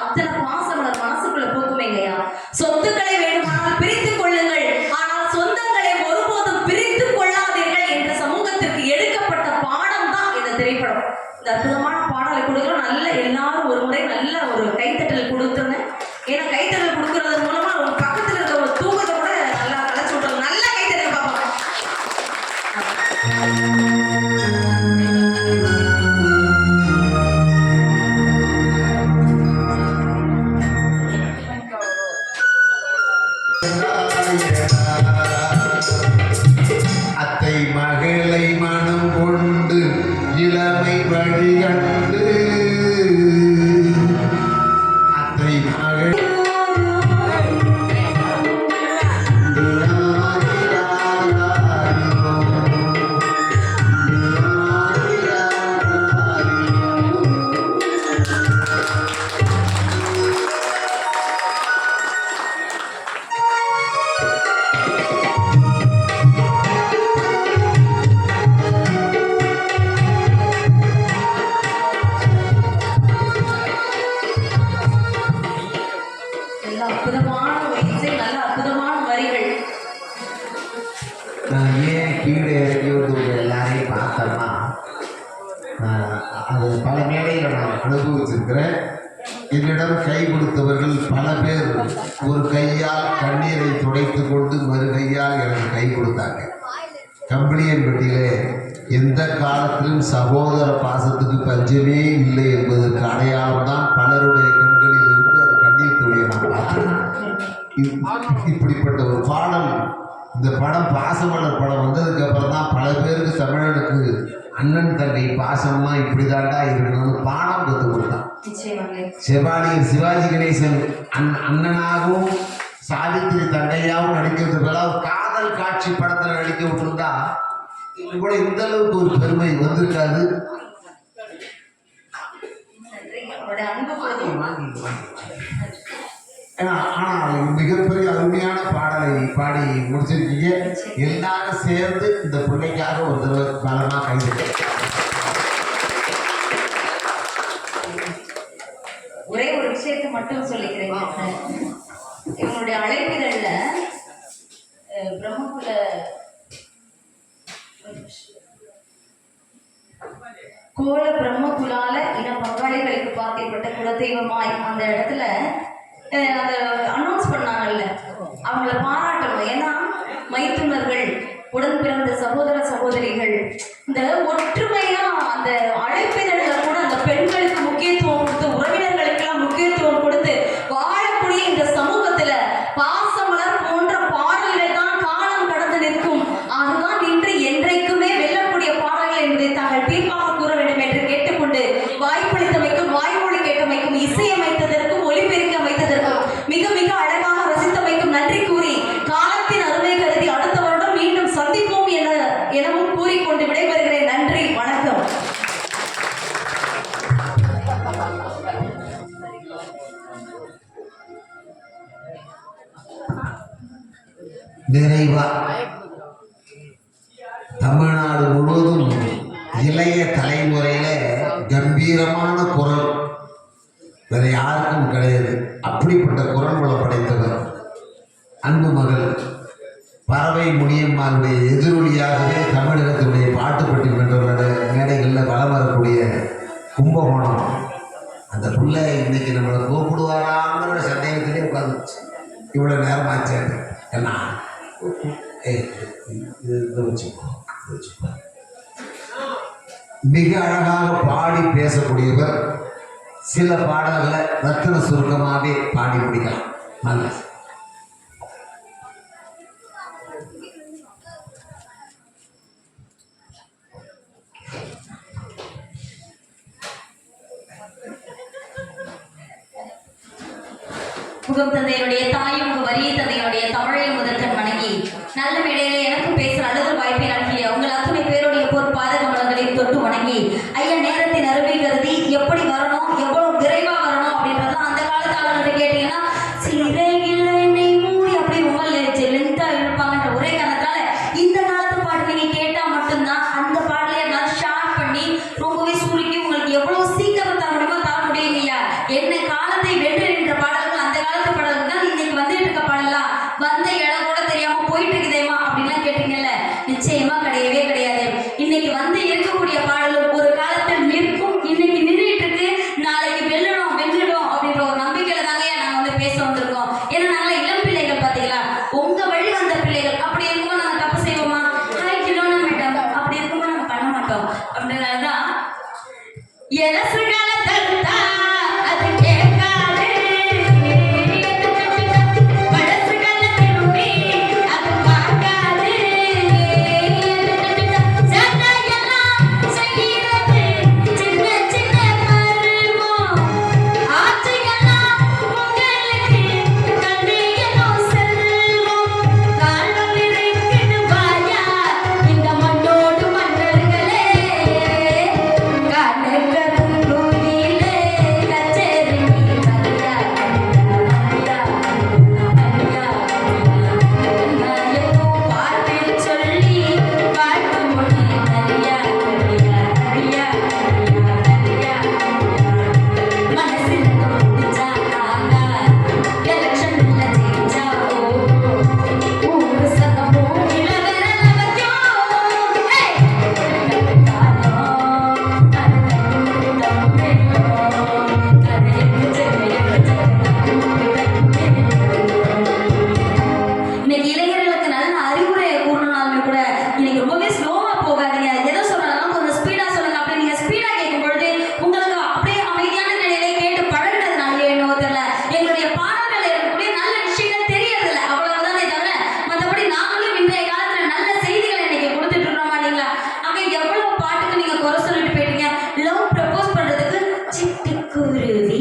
அத்தனை பாசமலர் மனசுக்குள்ள போக்குமேங்கய்யா. சொத்துக்களை வேண்டுமானால் பிரித்துக் கொள்ளுங்கள், ஆனால் சொந்தங்களை ஒருபோதும் பிரித்துக் கொள்ளாதீர்கள் என்ற சமூகத்திற்கு எடுக்கப்பட்ட பாடம் தான் இந்த திரைப்படம். இந்த அற்புதமான பாடலை கொடுக்குறோம். நல்ல எல்லாரும் ஒரு முறை நல்ல ஒரு கைத்தட்டல் கொடுத்துருங்க. ஏன்னா கைத்தட்டல் கொடுக்கறது மூலமா ஒரு பக்கத்துல இருக்க ஒரு தூக்கத்தை கூட நல்லா கலைச்சு விட்டுருங்க. நல்ல கைத்தட்டல் பார்ப்பாங்க. அத்தை மகளை மனம் கொண்டு இளமை வழிகண்டு அத்தை மகள் அற்புதமான இசை, நல்ல அற்புதமான வரிகள். நான் ஏன் கீழே இறங்கி வந்து எல்லாரையும் பார்த்தோம்னா அது பல மேடையில் நான் அனுபவிச்சிருக்கிறேன். என்னிடம் கை கொடுத்தவர்கள் பல பேர் ஒரு கையால் கண்ணீரை துடைத்து கொண்டு மறு கையால் எனக்கு கை கொடுத்தாங்க. கம்பளியன்பட்டியிலே எந்த காலத்திலும் சகோதர பாசத்துக்கு பஞ்சமே இல்லை என்பதற்கு அடையாளம் தான் பலருடைய கண்களில் இருந்து அது கண்ணீர் துளியை நான் பார்த்தேன். இப்படிப்பட்ட ஒரு பாடல், இந்த படம் பாசமலர் படம் வந்ததுக்கு அப்புறம் தான் பல பேருக்கு தமிழனுக்கு அண்ணன் தங்கை பாசம்னா இப்படிதாண்டா இருக்கணும்னு பாடம் கற்றுக் கொடுத்தான். செவாலியர் சிவாஜி கணேசன் அண்ணனாகவும் சாவித்திரி தங்கையாகவும் நடிக்கிறதுக்கு காதல் காட்சி படத்தில் நடிக்க விட்டுருந்தா இது கூட இந்த அளவுக்கு ஒரு பெருமை வந்திருக்காது. ஆனால் மிகப்பெரிய அருமையான பாடலை பாடி முடிச்சிருக்கீங்க. எல்லாரும் சேர்ந்து இந்த பிள்ளைக்காக ஒரு தடவை பலமா கைது. ஒரே ஒரு விஷயத்தை மட்டும் சொல்லிக்கிறேன். இவங்களுடைய அழைப்பிதழ்ல பிரம்மகுல கோல பிரம்மகுலால இன பங்காளிகளுக்கு பாத்தியப்பட்ட குலதெய்வமாய் அந்த இடத்துல அந்த அனௌன்ஸ் பண்ணாங்கல்ல, அவங்கள பாராட்டணும். ஏன்னா மைத்துனர்கள், உடன் பிறந்த சகோதர சகோதரிகள், இந்த ஒற்றுமையா அந்த அழைப்பினர்களை கூட அந்த பெண்களுக்கு முக்கியத்துவம் கொடுத்து, உறவினர்களுக்கெல்லாம் முக்கியத்துவம் கொடுத்து வாழக்கூடிய இந்த சமூகத்துல பாசமலர் போன்ற பாடல்கள் தான் காலம் கடந்து நிற்கும். அதுதான் இன்று என்றைக்குமே வெல்லக்கூடிய பாடல்கள் என்பதை தாங்கள் தீர்ப்பாக கூற வேண்டும் என்று கேட்டுக்கொண்டு, வாய்ப்பளித்தமைக்கும், வாய்மொழி கேட்டமைக்கும், இசையமைத்ததற்கும், ஒலிபெருக்கி அமைத்ததற்கும், மிக மிக அழகாக ரசித்தமைக்கும் நன்றி கூறி, காலத்தின் அருமை கருதி அடுத்த வருடம் மீண்டும் சந்திப்போம் எனவும் கூறிக்கொண்டு விடைபெறுகிறேன். நன்றி, வணக்கம். நிறைவா தமிழ்நாடு முழுவதும் இளைய தலைமுறையில கம்பீரமான குரல் வேற யாருக்கும் கிடையாது. அப்படிப்பட்ட குரல் வளம் படைத்தவர் அன்பு மகள் பறவை முனியம்மாருடைய எதிரொலியாகவே தமிழகத்தினுடைய பாட்டுப்பட்டி மன்ற மேடைகளில் வளம் வரக்கூடிய கும்பகோணம் அந்த புள்ள இன்னைக்கு நம்மளை கூப்பிடுவாராங்கிற சந்தேகத்திலே உட்காந்துச்சு. இவ்வளோ நேரம் ஆச்சு என்ன மிக அழகாக பாடி பேசக்கூடியவர். சில பாடல்களை ரத்தின சுருக்கமாகவே பாடி முடிக்கலாம். நல்ல முகம் தந்தையுடைய தாயும் வரிய தந்தையுடைய தமிழையும் முதற்கண் வணங்கி, நல்ல மேடையிலே எனக்கும் பேசுற அழுது வாய்ப்பை நல்கிய உங்கள் அத்துணை பேருடைய பொற்பாத கமலங்களையும் தொட்டு வணங்கி, ஐயா நேரத்தின் அருமை கருதி எப்படி வரணும், எவ்வளவு விரைவா வரணும் அப்படின்றதான் அந்த காலத்து ஆளுநர்கிட்ட கேட்டீங்கன்னா சிறையில் என்னை மூடி அப்படி ரொம்ப லென்த்தா இருப்பாங்கன்ற ஒரே காரணத்தால இந்த காலத்து பாட்டு நீங்க கேட்டா மட்டும்தான் அந்த பாடலை எல்லாம் ஷார்ட் பண்ணி ரொம்பவே சுருக்கி உங்களுக்கு எவ்வளவு சீக்கிரம் தர முடியுமோ தர முடியும். ஐயா என்ன காலத்தை வென்று நின்ற பாடல்கள் அந்த காலத்து பாடல்கள் தான் இன்னைக்கு வந்துட்டு இருக்க பாடலாம். வந்த இடம் கூட தெரியாம போயிட்டு இருக்குதேமா அப்படின்லாம் கேட்டீங்கல்ல, நிச்சயமா கிடையவே கிடையாது. இன்னைக்கு வந்து இருக்கக்கூடிய பாடலும் ஒரு காலத்தில் நிற்கும், இன்னைக்கு நின்றுட்டு இருக்கு, நாளைக்கு வெல்லணும் வென்றுடும் அப்படின்ற ஒரு நம்பிக்கையில தாங்க நாங்க வந்து பேச வந்திருக்கோம். ஏன்னா நாங்க இளம் பிள்ளைகள் பாத்தீங்களா, உங்க வழி வந்த பிள்ளைகள். அப்படி இருக்கும்போது நாங்க தப்பு செய்வோமா? ஹாய்க்கிலோனா மேடம் அப்படி இருக்கும்போது நாங்க பண்ண மாட்டோம். அப்படின்றதுதான் எலசு காலத்தா அது கேட்காது, பழசு காலத்தினுமே அது பார்க்காது, சண்டையெல்லாம் செய்கிறது சின்ன சின்ன பருவம், ஆட்சியெல்லாம் உங்களுக்கு கண்ணியனும் செல்வம், காலம் இருக்குது வாயா இந்த மண்ணோடு மன்னர்களே, கனகருங்குயிலே கச்சேரி வரியா வரியா வரியா, நான் ஏதோ பாட்டு சொல்லி பாட்டு மொழி வரியா வரியா வரியா வரியா, மனசில் தோணுச்சா ஆகா, எலெக்ஷன்ல ஜெயிச்சா ஊரு சங்கமோ இளவர லவஜோ, இன்னைக்கு இளைஞர்களுக்கு நல்ல அறிவுரையை கூறணும்னாலுமே கூட இன்னைக்கு ரொம்பவே ஸ்லோவா போகாதீங்க. எதை சொல்லலாம் கொஞ்சம் ஸ்பீடா சொல்லுங்க. அப்படி நீங்க ஸ்பீடா கேட்கும் பொழுது உங்களுக்கு அப்படியே அமைதியான நிலையிலே கேட்டு பழகினதுனாலே என்னவோ தெரியல, எங்களுடைய பாடல்கள் இருக்கக்கூடிய நல்ல விஷயங்கள் தெரியறதில்ல, அவ்வளவுதானே தவிர மற்றபடி நாங்களும் இன்றைய காலத்துல நல்ல செய்திகளை இன்னைக்கு கொடுத்துட்டு இருக்கோமா இல்லைங்களா? ஆக எவ்வளவு பாட்டுக்கு நீங்க குறை சொல்லிட்டு போயிட்டீங்க. லவ் ப்ரப்போஸ் பண்றதுக்கு சிட்டுக்குருவி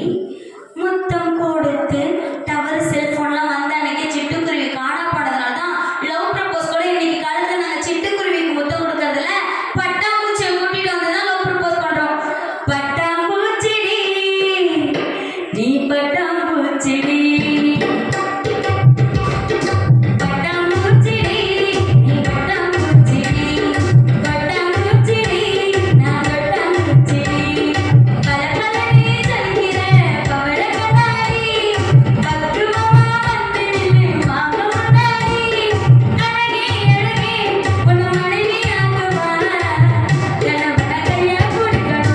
முத்தம் கொடுத்து டவர் செல்போன்லாம் வந்த அன்னைக்கு சிட்டுக்குருவி காணா போனதுனால தான் லவ் ப்ரப்போஸ் கூட இன்னைக்கு காலத்துல நாங்க சிட்டுக்குருவிக்கு முத்தம் கொடுக்கறதுல பட்டாம்பூச்சியை கூட்டிட்டு வந்து தான் லவ் ப்ரப்போஸ் பண்றோம். பட்டாம்பூச்சிடி நீ பட்டாம்பூச்சிடி, பட்டாம்பூச்சிடி நீ பட்டாம்பூச்சிடி, பட்டாம்பூச்சிடி நான் பட்டாம்பூச்சிடி, பலபலனே ஜலிக்கிற பவளக்கண்ணாடி, பத்ருவமா வந்து நில்லு வாங்க முன்னாடி, அழகே அழகே உன்னை மனைவி ஆக்குவா, கணவன கையா குடிக்கணும்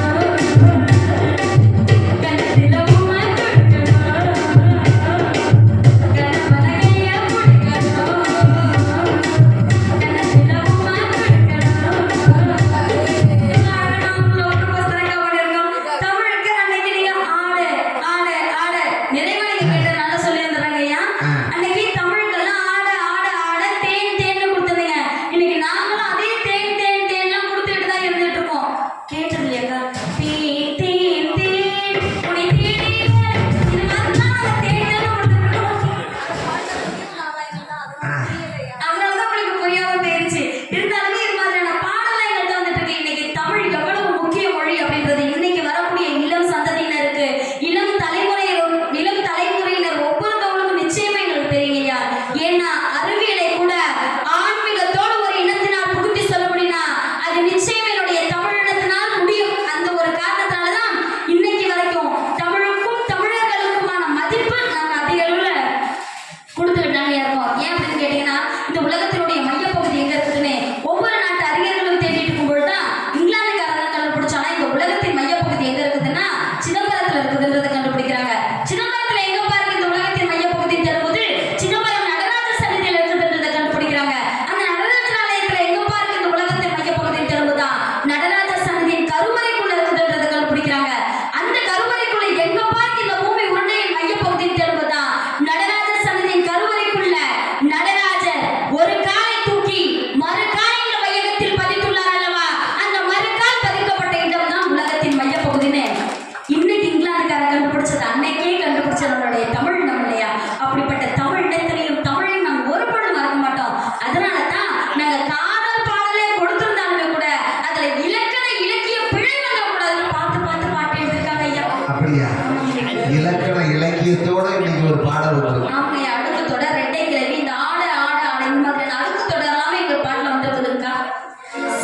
இலக்கண இலக்கியத்தோட இன்னைக்கு ஒரு பாடல் வருது. ஆமையா அடுக்கு தொடர் ரெட்டை கிளவி இந்த ஆட ஆட ஆட இந்த மாதிரி அடுக்கு தொடராம எங்க பாட்டுல வந்துருக்குதுங்கக்கா.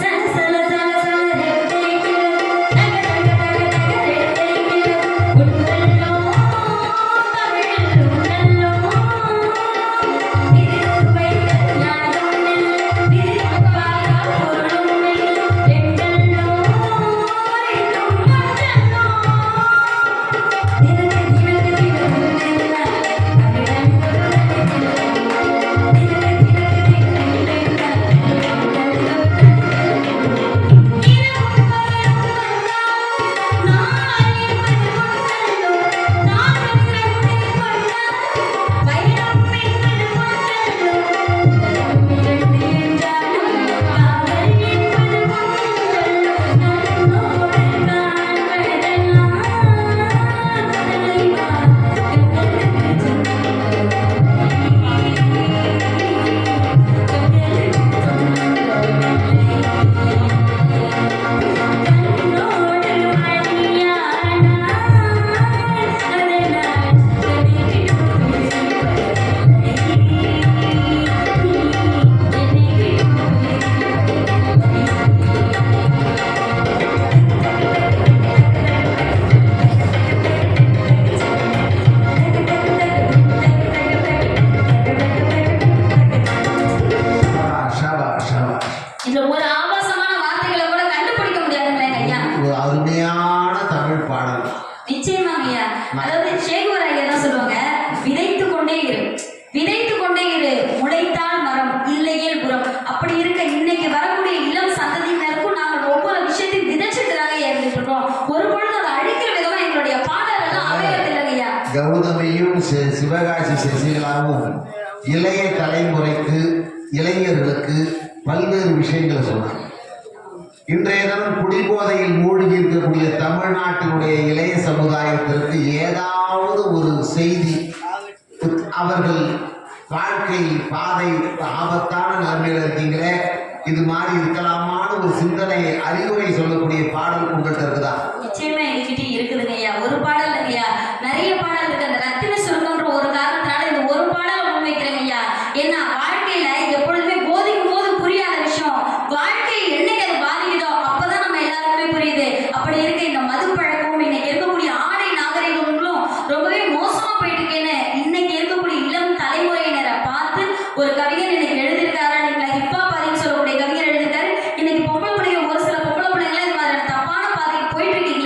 சல சல சல சல ரெட்டை கிளவி தக தக தக தக ரெட்டை கிளவி உண்டல்லோ தமிழில் உண்டல்லோ விரித்து வைத்த ஞானம் விரித்து பாரா பொருளும் ரெண்டல்லோ ரெண்டும் மண்டல்லோ தினக்கு தினக்கு ஷாபாஷ், ஷாபாஷ். இதுல ஒரு ஆபாசமான வார்த்தைகளை கூட கண்டுபிடிக்க முடியாதுங்களே ஐயா. ஒரு அருமையான தமிழ் பாடல். நிச்சயமாங்க ஐயா. அதாவது சேகுவர் ஐயா தான் சொல்லுவாங்க, விதைத்து கொண்டே இரு விதைத்து கொண்டே இரு முளைத்தால் மரம் இல்லையேல் புறம். அப்படி இருக்க இன்னைக்கு வரக்கூடிய இளம் சந்ததியினருக்கும் நாங்கள் ஒவ்வொரு விஷயத்தையும் விதைச்சிட்டுதாங்க இருந்துட்டு இருக்கோம். ஒரு பொழுது அதை அழிக்கிற விதமா எங்களுடைய பாடல்கள்லாம் அமையறது இல்லைங்க ஐயா. கௌதமியும் சிவகாசி சசிகலாவும் இளைய தலைமுறைக்கு இளைஞர்களுக்கு பல்வேறு விஷயங்களை சொன்னாங்க. இன்றைய தினம் குடிபோதையில் மூழ்கி இருக்கக்கூடிய தமிழ்நாட்டினுடைய இளைய சமுதாயத்திற்கு ஏதாவது ஒரு செய்தி, அவர்கள் வாழ்க்கை பாதை ஆபத்தான நிலைமையில இருக்கீங்களே, இது மாதிரி இருக்கலாமான ஒரு சிந்தனை அறிவுரை சொல்லக்கூடிய பாடல் உங்கள்கிட்ட இருக்குதா? நிச்சயமா எங்ககிட்ட இருக்குதுங்க ஐயா. ஒரு பாடல் இல்லைங்கய்யா, நிறைய பாடல் இருக்கு. அந்த ரத்தின சுருக்கம்ன்ற ஒரு காரணத்தினால இந்த ஒரு பாடலை முன்வைக்கிறேங்க ஐயா. ஏன்னா வாழ்க்கையில எப்பொழுதுமே போதிக்கும் போது புரியாத விஷயம் வாழ்க்கை என்னைக்கு அது பாதிக்குதோ அப்பதான் நம்ம எல்லாருக்குமே புரியுது. அப்படி இருக்க இந்த மது பழக்கம் இன்னைக்கு இருக்கக்கூடிய ஆடை நாகரிகங்களும் ரொம்பவே மோசமா போயிட்டு இருக்கேன்னு இன்னைக்கு இருக்கக்கூடிய இளம் தலைமுறையினரை பார்த்து ஒரு கவிஞர் இன்னைக்கு எழுதியிருக்காரு. நீங்களா ஹிப்பா பாதின்னு சொல்லக்கூடிய கவிஞர் எழுதியிருக்காரு. இன்னைக்கு பொம்பளை பிள்ளைங்க, ஒரு சில பொம்பளை பிள்ளைங்களாம் இது மாதிரி தப்பான பாதைக்கு போயிட்டு இருக்கீங்க.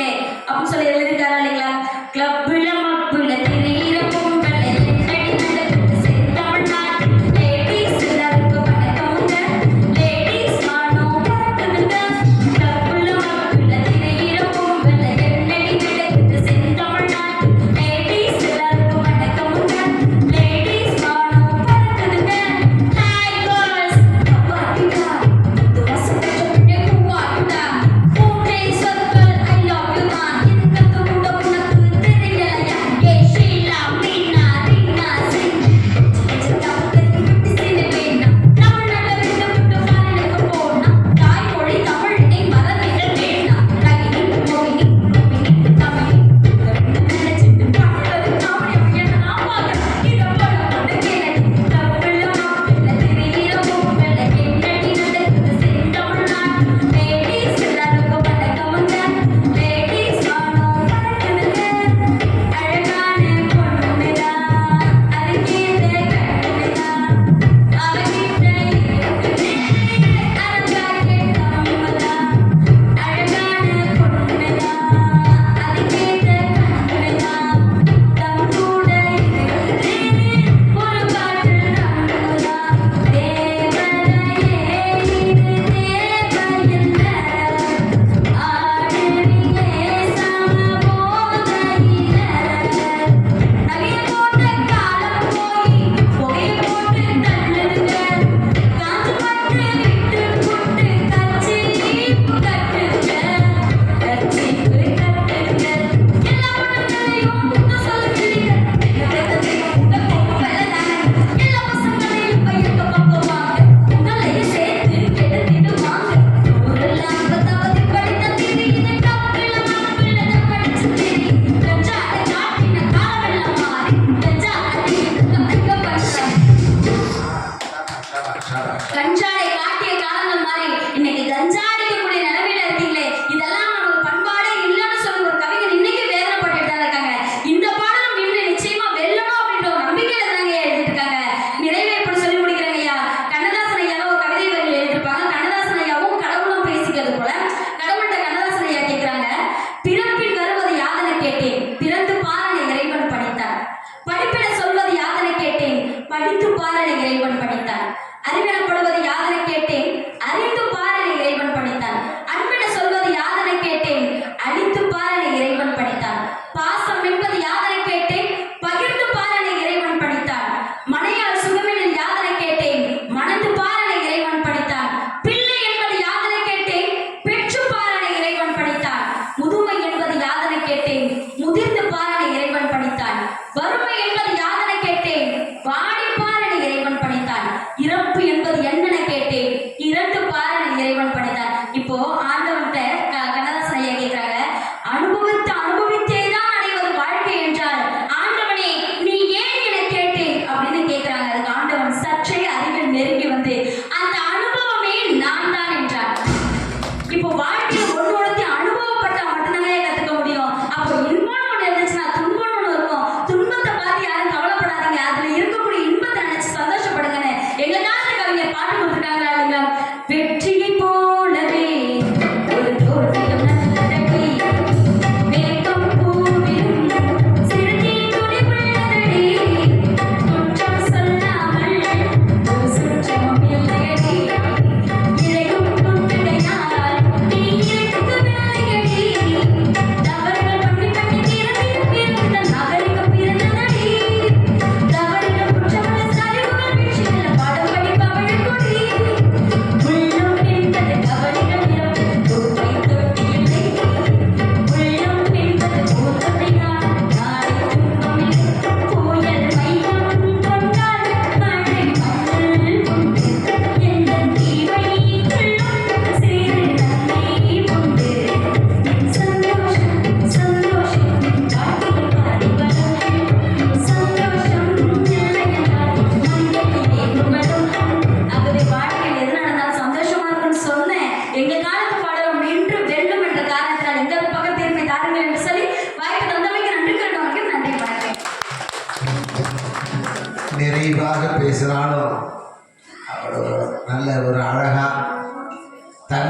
பாரனை இறைவன் பணித்தான். அறிவெனப்படுவது யாதென கேட்டேன், அறிந்து பாரனை இறைவன் பணித்தான். அன்பென சொல்வது யாதென கேட்டேன், அழித்து பாரனை இறைவன் பணித்தான். பாசம் என்பது யாதென கேட்டேன், பகிர்ந்து பாரனை இறைவன் பணித்தான். மனையால் சுகமெனில் யாதென கேட்டேன், மணந்து பாரனை இறைவன் பணித்தான். பிள்ளை என்பது யாதென கேட்டேன், பெற்று பாரனை இறைவன் பணித்தான். முதுமை என்பது யாதென கேட்டேன், முதிர்ந்து பாரனை இறைவன் பணித்தான். வறுமை என்பது யாதென கேட்டேன், வாடி பாரனை இறைவன் பணித்தான். இறப்பு என்பது என்னென கேட்டேன், இறந்து பாரனை இறைவன் பணித்தான். இப்போ ஆண்டவன்கிட்ட கண்ணதாசன் ஐயா கேட்கிறாங்க, அனுபவித்து அனுபவித்தேதான் அடைவது வாழ்க்கை என்றால் ஆண்டவனே நீ ஏன் என கேட்டேன் அப்படின்னு கேட்கிறாங்க. அதுக்கு ஆண்டவன் சற்றே அருகில் நெருங்கி வந்து அந்த அனுபவமே நான் தான் என்றார். இப்போ வாழ்க்கையில் ஒன்று அனுபவப்பட்டா மட்டும்தாங்க கத்துக்க முடியும். அப்போ இன்பம்னு ஒன்று இருந்துச்சுன்னா துன்பம்னு ஒன்று இருக்கும். துன்பத்தை பார்த்து யாரும் கவலைப்படாதீங்க, அதுல இருக்கக்கூடிய இன்பத்தை நினைச்சு சந்தோஷப்படுங்கன்னு எங்க காலத்து கவிஞர் பாட்டு கொடுத்துருக்காங்களா இல்லைங்களா? வெற்றியை போலவே ஒரு தோல்வியும் நன்றி, வேகம் பூவிலும் சிறுநீ துடிப்புள்ளதடி, குற்றம் சொல்லாமல் ஒரு சுற்றமும் இல்லையடி, இழையும் துண்டுகையால் நீ இறக்கவில்லையடி, தவறுகள் பண்ணி பண்ணி திறமையும் பிறந்த நகருக்கு பிறந்ததடி, தவறுகள் குற்றமல்ல சரிவுகள் வீழ்ச்சிகள் பாடம் படிப்பவள் கொடி, உள்ளம் என்பது கவலைகள் நிரப்பு தோல்வை தொட்டியில்லை, உள்ளம் என்பது போதனையால் நாளை துன்பமில்லை, புயல் மையம் கொண்டால் மழை மணல் உண்டு, எந்தன் தீவை கொள்ளும் சிறு நன்மை உண்டு, சந்தோஷம் சந்தோஷம் வாழ்க்கையில் பாடி வரும் சந்தோஷம் இல்லையென்றால் மண்ணிலே குமரும். ஆகவே வாழ்க்கையில் எது நடந்தாலும் சந்தோஷமா இருக்குன்னு சொன்னேன். எங்க காலத்து பாடலும் நின்று வெல்லும் என்ற காரணத்தினால் எங்கள் பக்கம் தீர்ப்பை தாருங்கள் என்று சொல்லி வாய்ப்பு தந்தமைக்கு நன்றி கண்டவங்களுக்கு நன்றி வணக்கம். நிறைவாக பேசினாலும் அவ்வளோ நல்ல ஒரு அழகா தன்னை